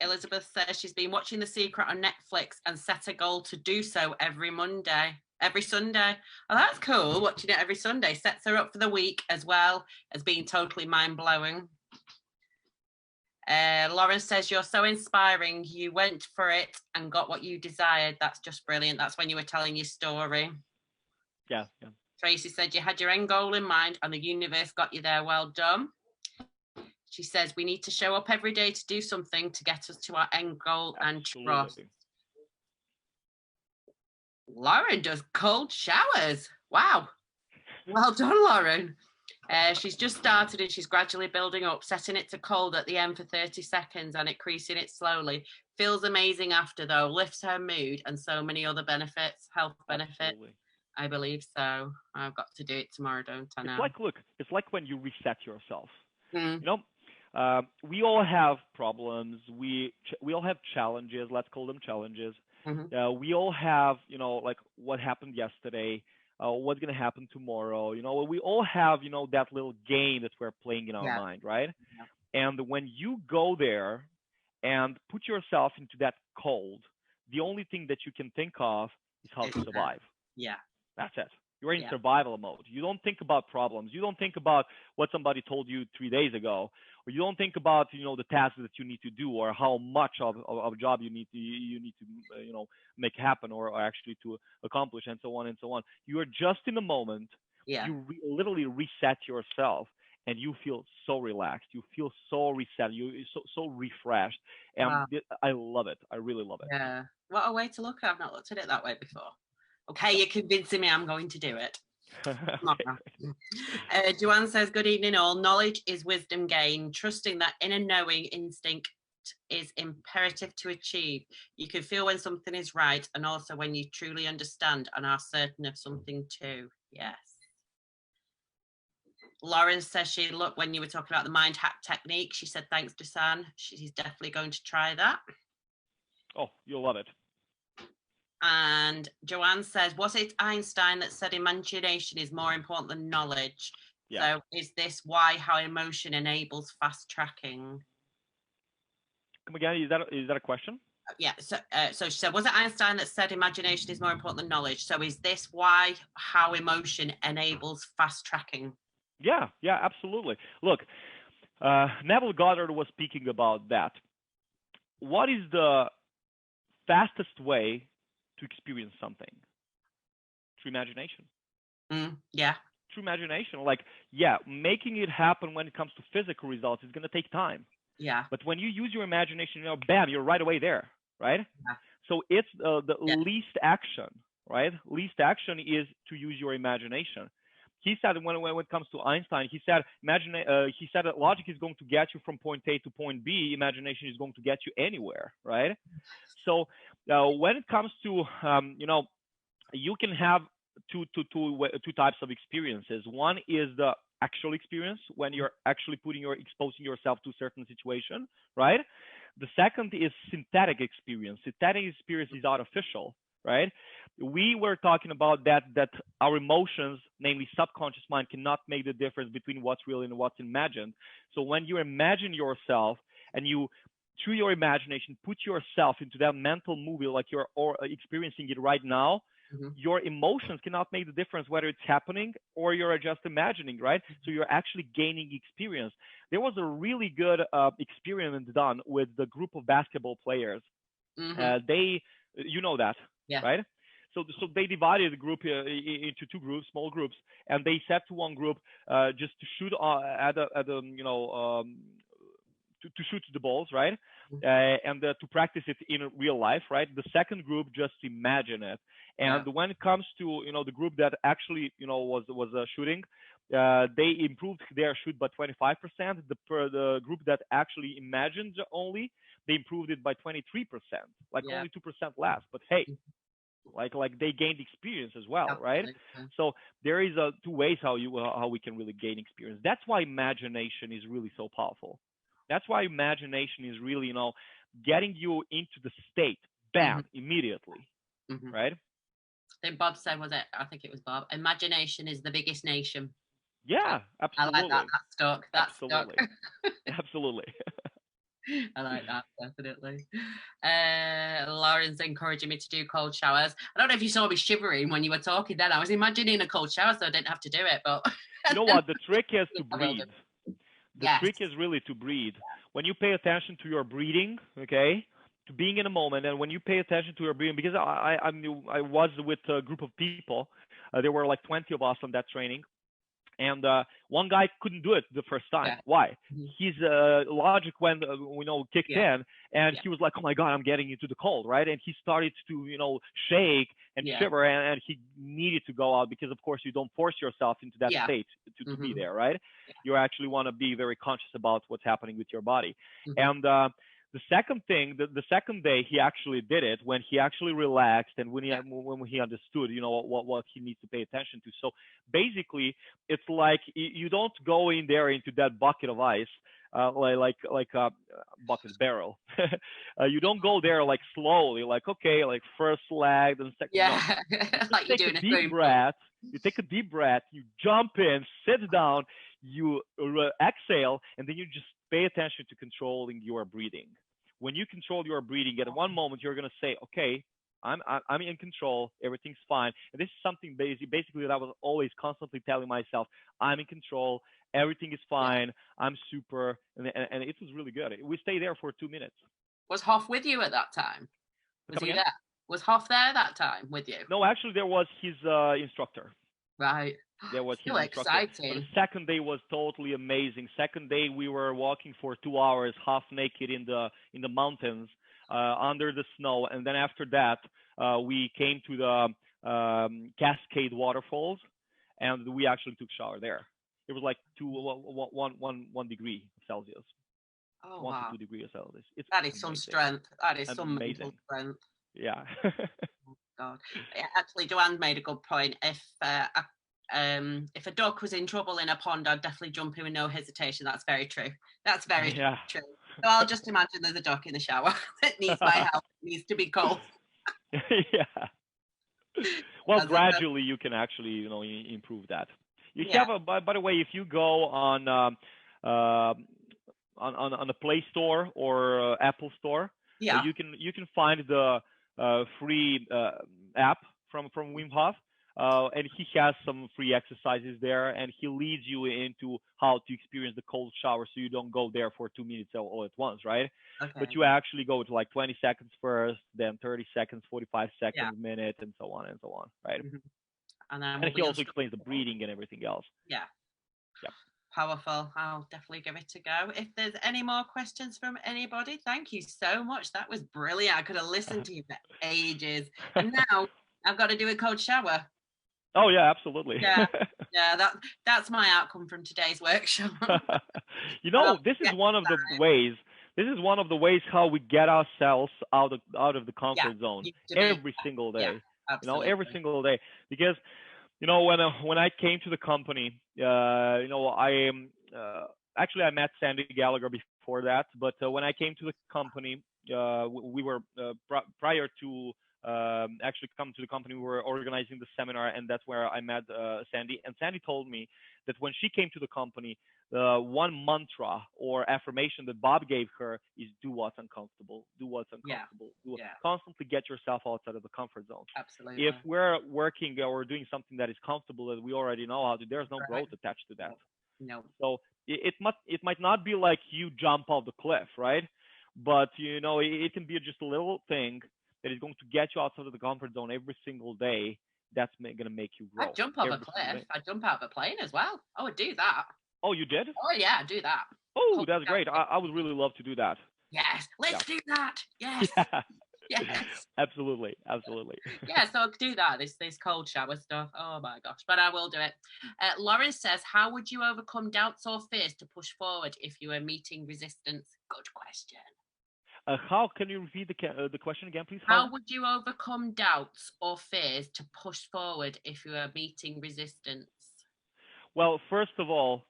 Elizabeth says she's been watching The Secret on Netflix and set a goal to do so every Sunday. Oh, that's cool. Watching it every Sunday sets her up for the week as well as being totally mind-blowing. Lauren says, you're so inspiring. You went for it and got what you desired. That's just brilliant. That's when you were telling your story. Yeah. Tracy said you had your end goal in mind and the universe got you there. Well done. She says, we need to show up every day to do something to get us to our end goal. Absolutely. And trust. Lauren does cold showers. Wow. Well done, Lauren. She's just started and she's gradually building up, setting it to cold at the end for 30 seconds and increasing it slowly. Feels amazing after, though. Lifts her mood and so many other benefits, health benefits. Absolutely. I believe so. I've got to do it tomorrow, don't I now? It's like when you reset yourself. We all have problems. We all have challenges. Let's call them challenges. Mm-hmm. We all have, like what happened yesterday, what's going to happen tomorrow. We all have, that little game that we're playing in our mind, right? Yeah. And when you go there and put yourself into that cold, the only thing that you can think of is how to survive. Yeah. That's it. You're in survival mode. You don't think about problems. You don't think about what somebody told you 3 days ago, or you don't think about the tasks that you need to do, or how much of a job you need to make happen, or actually to accomplish, and so on and so on. You are just in the moment. Yeah. You literally reset yourself, and you feel so relaxed. You feel so reset. You so refreshed, and I love it. I really love it. Yeah. What a way to look at it. I've not looked at it that way before. Okay, you're convincing me I'm going to do it. Joanne says, good evening all. Knowledge is wisdom gained. Trusting that inner knowing instinct is imperative to achieve. You can feel when something is right and also when you truly understand and are certain of something too. Yes. Lauren says when you were talking about the mind hack technique, she said, thanks, Dusan. She's definitely going to try that. Oh, you'll love it. And Joanne says, was it Einstein that said imagination is more important than knowledge? Yeah. So is this how emotion enables fast tracking? Come again, is that a question? Yeah, so she said, was it Einstein that said imagination is more important than knowledge? So is this how emotion enables fast tracking? Yeah, absolutely. Look, Neville Goddard was speaking about that. What is the fastest way to experience something? Through imagination. Yeah. Through imagination. Making it happen when it comes to physical results is going to take time. Yeah. But when you use your imagination, bam, you're right away there, right? Yeah. So it's the least action, right? Least action is to use your imagination. He said when it comes to Einstein, he said that logic is going to get you from point A to point B. Imagination is going to get you anywhere, right? So when it comes to you can have two types of experiences. One is the actual experience when you're actually exposing yourself to a certain situation, right? The second is synthetic experience. Synthetic experience is artificial, right? We were talking about that our emotions, namely subconscious mind, cannot make the difference between what's real and what's imagined. So when you imagine yourself and you, through your imagination, put yourself into that mental movie like you're experiencing it right now, your emotions cannot make the difference whether it's happening or you're just imagining, right? So you're actually gaining experience. There was a really good experiment done with the group of basketball players. They, you know that, right? So they divided the group into two groups, small groups, and they said to one group just to shoot at a to shoot the balls, right? And to practice it in real life, right? The second group just imagine it. And when it comes to the group that actually was shooting, they improved their shoot by 25%. The group that actually imagined only, they improved it by 23%, like only 2% less. But hey, like they gained experience as well, right? So there is two ways how we can really gain experience. That's why imagination is really so powerful. That's why imagination is really getting you into the state, bam, immediately, right? I think Bob said, I think it was Bob, imagination is the biggest nation. Yeah, absolutely. I like that. That's stuck. That's absolutely. Stuck. Absolutely. I like that, definitely. Lauren's encouraging me to do cold showers. I don't know if you saw me shivering when you were talking then. I was imagining a cold shower, so I didn't have to do it. But you know what? The trick is to breathe. The trick is really to breathe. When you pay attention to your breathing, okay, to being in a moment, and when you pay attention to your breathing, because I was with a group of people, there were like 20 of us on that training, and one guy couldn't do it the first time. Why? His logic went, kicked in, and he was like, "Oh my God, I'm getting into the cold," right? And he started to, shake and shiver, and he needed to go out because, of course, you don't force yourself into that state to be there, right? You actually want to be very conscious about what's happening with your body. And the second thing, the second day he actually did it when he actually relaxed and when he understood, what he needs to pay attention to. So basically, it's like you don't go in there into that bucket of ice like a bucket barrel. You don't go there like slowly, like okay, like first leg, then second. No. Like you take a deep breath. You take a deep breath. You jump in, sit down, you exhale, and then you just pay attention to controlling your breathing. When you control your breathing, at one moment you're gonna say, "Okay, I'm in control. Everything's fine." And this is something basically that I was always constantly telling myself: "I'm in control. Everything is fine. I'm super." And it was really good. We stayed there for 2 minutes. Was Hoff with you at that time? Was he there? Was Hoff there that time with you? No, actually, there was his instructor. Right. There was his instructor. Exciting. But the second day was totally amazing. Second day we were walking for 2 hours, half naked in the mountains, under the snow, and then after that we came to the Cascade waterfalls, and we actually took shower there. It was like 1 degree Celsius. Oh, 1 to 2 degrees Celsius. That is some strength. That is some amazing strength. Yeah. Oh, God. Actually, Joanne made a good point. If a duck was in trouble in a pond, I'd definitely jump in with no hesitation. That's very true. That's very true. So I'll just imagine there's a duck in the shower that needs my help. It needs to be cold. Yeah. Well, gradually you can actually, improve that. You have by the way, if you go on a Play Store or Apple Store, you can find the free app from Wim Hof. And he has some free exercises there, and he leads you into how to experience the cold shower, so you don't go there for 2 minutes all at once, right? Okay. But you actually go to like 20 seconds first, then 30 seconds, 45 seconds, minute, and so on, right? And he also explains the breathing and everything else. Yeah. Powerful. I'll definitely give it a go. If there's any more questions from anybody, thank you so much. That was brilliant. I could have listened to you for ages. And now I've got to do a cold shower. Oh yeah, absolutely. Yeah, that's my outcome from today's workshop. This is one of the ways. This is one of the ways how we get ourselves out of the comfort zone every single day. Every single day. Because when I came to the company, I actually I met Sandy Gallagher before that, but when I came to the company, we were prior to actually come to the company. We were organizing the seminar, and that's where I met Sandy. And Sandy told me that when she came to the company, the one mantra or affirmation that Bob gave her is do what's uncomfortable, do what's uncomfortable, constantly get yourself outside of the comfort zone. Absolutely. If we're working or doing something that is comfortable that we already know how to, there's no growth attached to that. No. So it might not be like you jump off the cliff, right? But it can be just a little thing that is going to get you outside of the comfort zone every single day. That's going to make you grow. I'd jump off a cliff. I'd jump out of a plane as well. I would do that. Oh, you did? Oh, yeah, I'd do that. Oh, that's great. I would really love to do that. Yes, let's do that. Yes. Yeah. Yes. Absolutely. Yeah, so I could do that, this cold shower stuff. Oh my gosh, but I will do it. Lauren says, how would you overcome doubts or fears to push forward if you were meeting resistance? Good question. How can you repeat the question again, please? How would you overcome doubts or fears to push forward if you were meeting resistance? Well, first of all,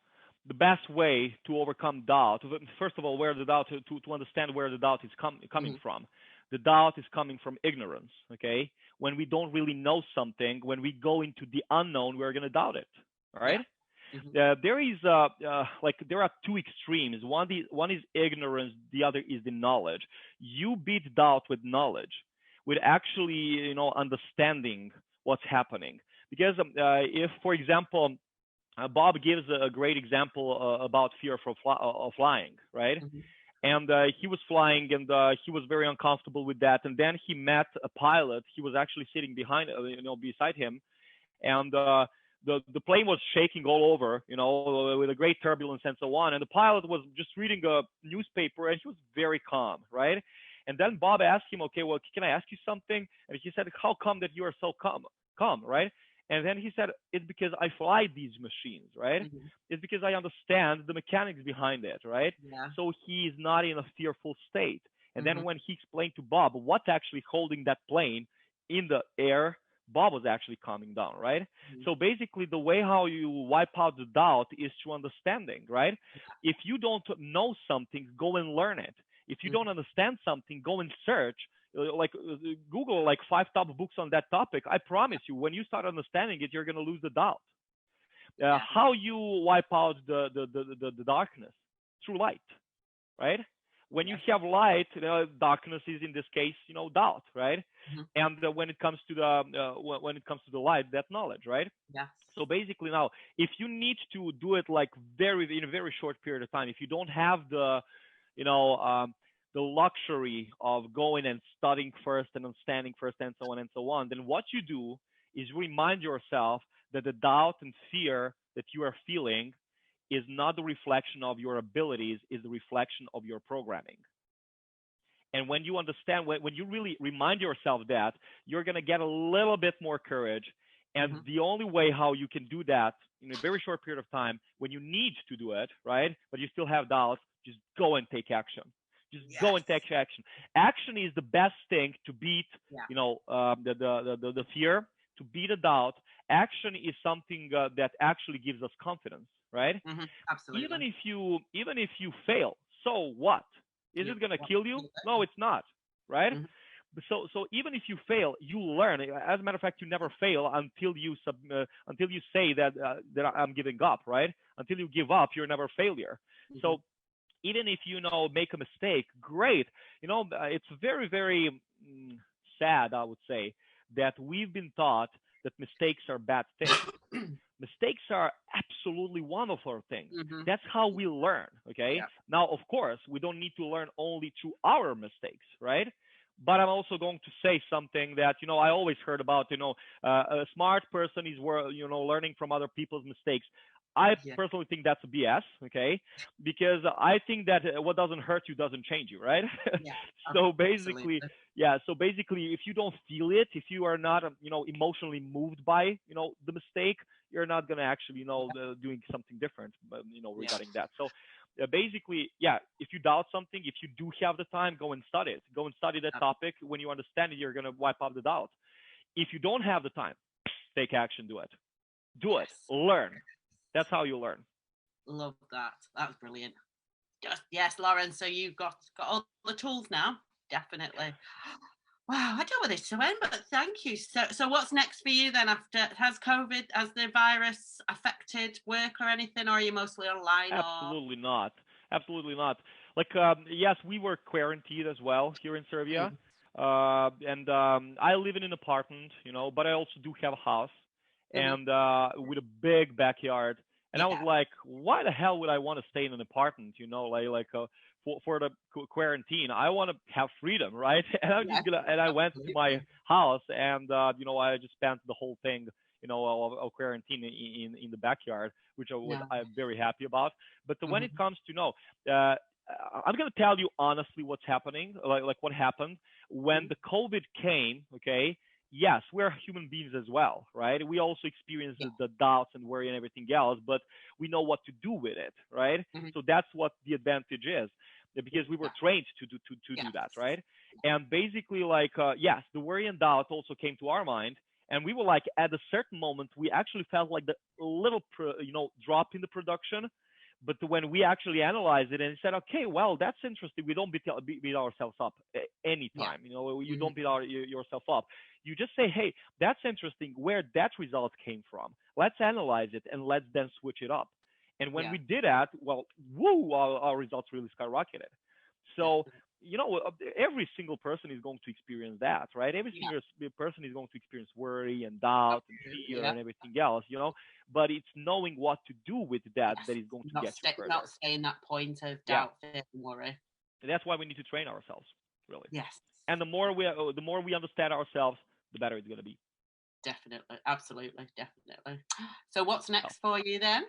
the best way to overcome doubt, first of all, where the doubt, to understand where the doubt is coming from. The doubt is coming from ignorance, okay? When we don't really know something, when we go into the unknown, we're going to doubt it, all right? Yeah. There are two extremes. One is ignorance, the other is the knowledge. You beat doubt with knowledge, with actually, understanding what's happening. Because if, for example, Bob gives a great example about fear of flying, right? And he was flying, and he was very uncomfortable with that. And then he met a pilot. He was actually sitting beside him, and the plane was shaking all over, with a great turbulence and so on. And the pilot was just reading a newspaper, and he was very calm, right? And then Bob asked him, okay, well, can I ask you something? And he said, how come that you are so calm, right? And then he said, it's because I fly these machines, right? It's because I understand the mechanics behind it, right? Yeah. So he's not in a fearful state. And then when he explained to Bob what's actually holding that plane in the air, Bob was actually calming down, right? So basically, the way how you wipe out the doubt is through understanding, right? If you don't know something, go and learn it. If you don't understand something, go and search. Google 5 top books on that topic. I promise you, when you start understanding it, you're going to lose the doubt. How you wipe out the darkness? Through light, right? When you have light, darkness is in this case, doubt, right? And when it comes to the light, that's knowledge, right? Yeah. So basically, now, if you need to do it in a very short period of time, if you don't have the luxury of going and studying first and understanding first and so on, then what you do is remind yourself that the doubt and fear that you are feeling is not the reflection of your abilities, is the reflection of your programming. And when you understand, when you really remind yourself that, you're going to get a little bit more courage. And the only way how you can do that in a very short period of time, when you need to do it, right, but you still have doubts, just go and take action. Just go and take action. Action is the best thing to beat, the fear, to beat a doubt. Action is something that actually gives us confidence, right? Absolutely. Even if you fail, so what? Is it going to kill you? No, it's not, right? So even if you fail, you learn. As a matter of fact, you never fail until you say that I'm giving up, right? Until you give up, you're never a failure. So even if make a mistake, great. It's very, very sad, I would say, that we've been taught that mistakes are bad things. Mistakes are absolutely wonderful things. That's how we learn, okay? Yeah. Now, of course, we don't need to learn only through our mistakes, right? But I'm also going to say something that, I always heard about, a smart person is, learning from other people's mistakes. I personally think that's a BS, okay? Because I think that what doesn't hurt you doesn't change you, right? Yeah, so basically, if you don't feel it, if you are not, emotionally moved by, the mistake, you're not going to actually, doing something different, regarding that. So basically, if you doubt something, if you do have the time, go and study it. Go and study that topic. When you understand it, you're going to wipe out the doubt. If you don't have the time, take action, do it. Do it. Learn. That's how you learn. Love that. That's brilliant. Yes, Lauren. So you've got all the tools now. Definitely. Wow, I don't know where this to end, but thank you. So what's next for you then? After has the virus affected work or anything, or are you mostly online? Or Absolutely not. Absolutely not. Like, yes, we were quarantined as well here in Serbia. Mm. And I live in an apartment, but I also do have a house Mm-hmm. and with a big backyard. And I was Yeah, like, why the hell would I want to stay in an apartment, for the quarantine? I want to have freedom, right? And yeah, and I went to my absolutely. house and, I just spent the whole thing, of quarantine in the backyard, which No, I'm very happy about. But when it mm-hmm. comes to, uh, I'm going to tell you honestly what's happening, like what happened when the COVID came, okay, yes, we're human beings as well, right? We also experience Yeah, the doubts and worry and everything else, but we know what to do with it, right? mm-hmm. So that's what the advantage is, because we were Yeah, trained to yeah, do that, right? And basically, like, yes, the worry and doubt also came to our mind, and we were like, at a certain moment, we actually felt like the little, drop in the production. But when we actually analyzed it and said, okay, well, that's interesting. We don't beat ourselves up yeah, anytime. You mm-hmm. don't beat yourself up. You just say, hey, that's interesting where that result came from. Let's analyze it and let's then switch it up. And when Yeah, we did that, well, woo, our results really skyrocketed. So, definitely. every single person is going to experience that, right? Every Yeah, single person is going to experience worry and doubt and absolutely. fear Yeah. and everything else. But it's knowing what to do with that Yes, that is going to get you not further. stay in that point of Yeah, doubt, fear, and worry. and that's why we need to train ourselves, really. Yes, And the more we understand ourselves, the better it's going to be. definitely, absolutely, definitely. So what's Oh. next for you then?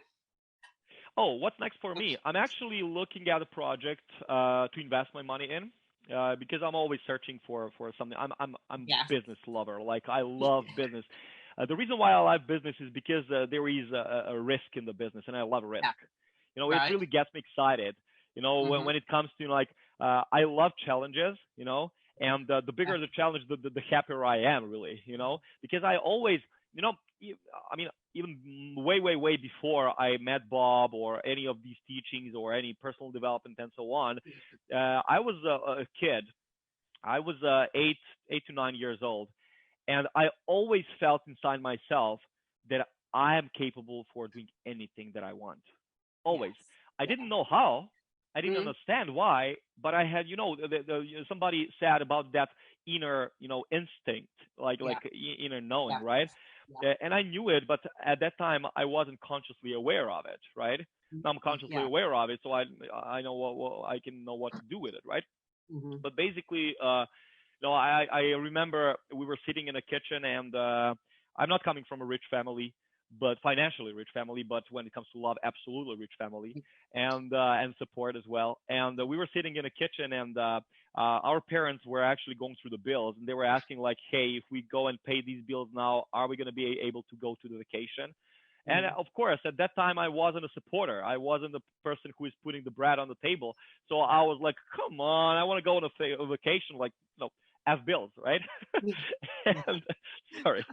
Oh, what's next for me? I'm actually looking at a project to invest my money in. Because I'm always searching for something. I'm Yes. business lover. Like, I love business. The reason why I love business is because there is a risk in the business, and I love risk. Yeah. It Right. really gets me excited. Mm-hmm. When it comes to, like, I love challenges. And the Yeah. bigger the challenge, the happier I am, really. Because I always, I mean, even way before I met Bob or any of these teachings or any personal development and so on, I was a kid. I was 8 to 9 years old, and I always felt inside myself that I am capable for doing anything that I want. Always. Yes. I Yeah. didn't know how. I didn't Mm-hmm. understand why, but I had, somebody said about that inner, instinct, Yeah. inner knowing, Yeah. right? Yeah. And I knew it, but at that time I wasn't consciously aware of it, right? Now I'm consciously Yeah. aware of it, so I know what I can know what to do with it, right? Mm-hmm. But basically, no, I remember we were sitting in a kitchen, and I'm not coming from a rich family, but financially rich family. But when it comes to love, absolutely rich family, and support as well. And we were sitting in a kitchen, and our parents were actually going through the bills, and they were asking, like, hey, if we go and pay these bills now, are we going to be able to go to the vacation? And Mm-hmm. of course, at that time, I wasn't a supporter. I wasn't the person who is putting the bread on the table. So I was like, come on, I want to go on a vacation, like, F bills, right? Yeah. Yeah. and sorry.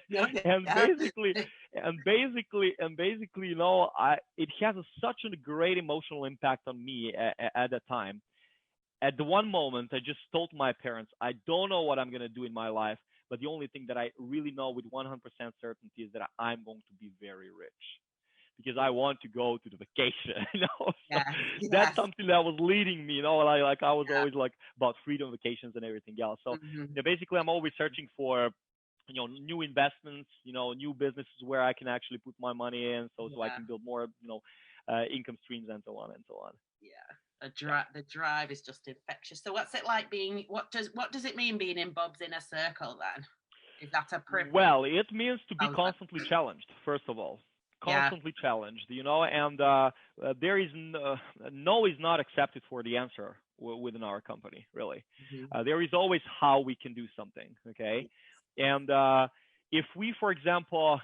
No, and yeah. basically, and basically, it has such a great emotional impact on me at that time. At the one moment, I just told my parents, I don't know what I'm going to do in my life, but the only thing that I really know with 100% certainty is that I'm going to be very rich because I want to go to the vacation. So Yes. that's Yes. something that was leading me. Like I was Yeah. always like about freedom, vacations, and everything else. So Mm-hmm. yeah, basically, I'm always searching for new investments, new businesses where I can actually put my money in, so I Yeah. can build more income streams and so on and so on. Yeah. Yeah. The drive is just infectious. So what's it like being what does it mean being in Bob's inner circle then? Is that a privilege? Well, it means to be Oh, constantly challenged, first of all. yeah. Constantly challenged, and there is no is not accepted for the answer within our company, really. Mm-hmm. There is always how we can do something, okay? And if we, for example,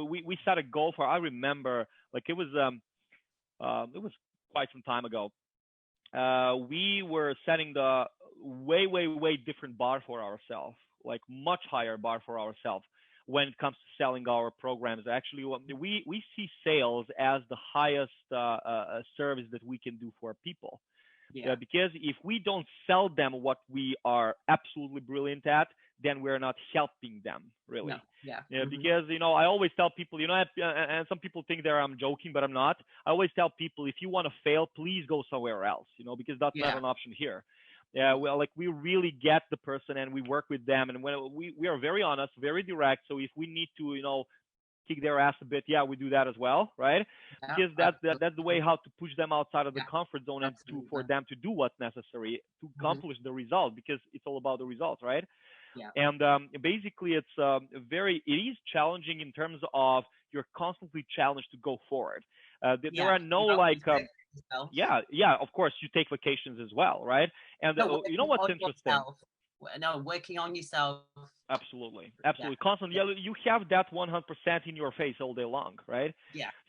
we set a goal for, I remember, like it was quite some time ago. We were setting the way different bar for ourselves, like much higher bar for ourselves when it comes to selling our programs. Actually, we see sales as the highest service that we can do for people. Because if we don't sell them what we are absolutely brilliant at, then we're not helping them really. Because I always tell people, and some people think that I'm joking, but I'm not. I always tell people, if you want to fail, please go somewhere else, because that's not an option here. Well, like, we really get the person and we work with them, and when we are very honest, very direct. So if we need to kick their ass a bit, we do that as well, right? Because that's the way how to push them outside of the comfort zone, and for them to do what's necessary to accomplish the result, because it's all about the results, right? And basically, it is challenging in terms of you're constantly challenged to go forward. There are no of course you take vacations as well, right? And you know what's interesting? Working on yourself. Absolutely. Constantly, you have that 100% in your face all day long, right?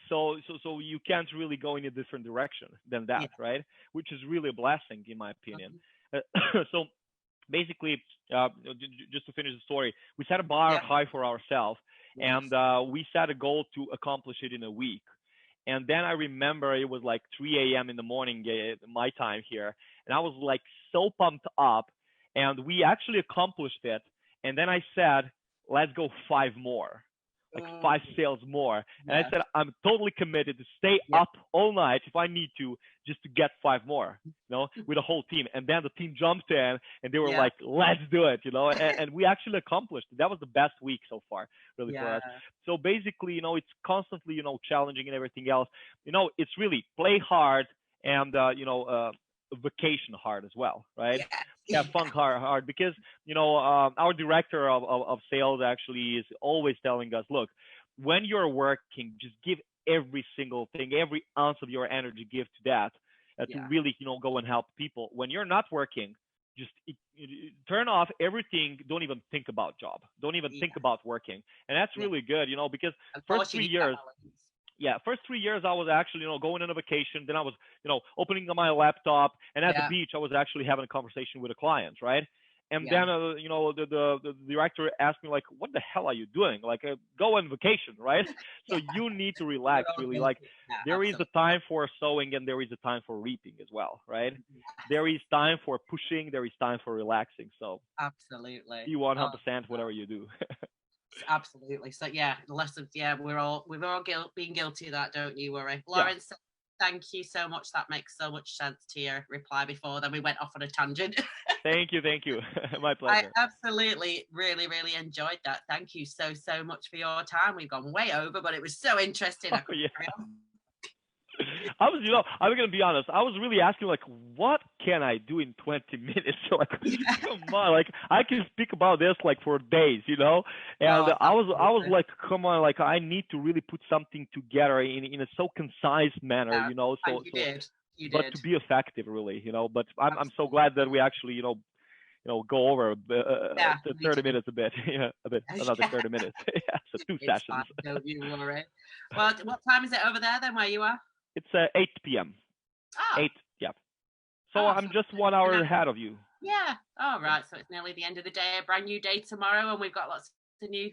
So you can't really go in a different direction than that, right? Which is really a blessing, in my opinion. So basically, just to finish the story, we set a bar high for ourselves, and we set a goal to accomplish it in a week. And then I remember it was like 3 a.m. in the morning, my time here, and I was like so pumped up, and we actually accomplished it. And then I said, let's go 5 more, like 5 sales more. And I said, I'm totally committed to stay up all night if I need to, just to get 5 more, with the whole team. And then the team jumped in and they were like, let's do it, and we actually accomplished it. That was the best week so far, really, for us. So basically, it's constantly, challenging and everything else. It's really play hard and, vacation hard as well, right? Have fun hard, because our director of sales actually is always telling us, look, when you're working, just give every single thing, every ounce of your energy, give to that, to really go and help people. When you're not working, just turn off everything. Don't even think about job. Don't even think about working. And that's really good, because first 3 years I was actually, going on a vacation. Then I was, opening my laptop, and at the beach, I was actually having a conversation with a client, right? And then, the director asked me, like, what the hell are you doing? Like, go on vacation, right? So you need to relax, really. Like, there is a time for sowing and there is a time for reaping as well, right? There is time for pushing. There is time for relaxing. So absolutely, be 100% whatever you do. Absolutely. So we've all been guilty of that, don't you worry. Lawrence, thank you so much. That makes so much sense to your reply before. Then we went off on a tangent. Thank you. My pleasure. I absolutely really enjoyed that. Thank you so much for your time. We've gone way over, but it was so interesting. I was going to be honest. I was really asking, like, what can I do in 20 minutes? So, like, come on, like, I can speak about this like for days, And I was like, come on, like, I need to really put something together in a so concise manner, So you but did. to be effective, really, But I'm so glad that we actually, go over 30 minutes a bit, another 30 minutes. So 2 sessions. Fine, don't you worry. Well, what time is it over there then, where you are? It's 8 p.m. 8, So I'm just 1 hour ahead of you. Yeah. All right. So it's nearly the end of the day, a brand new day tomorrow, and we've got lots of new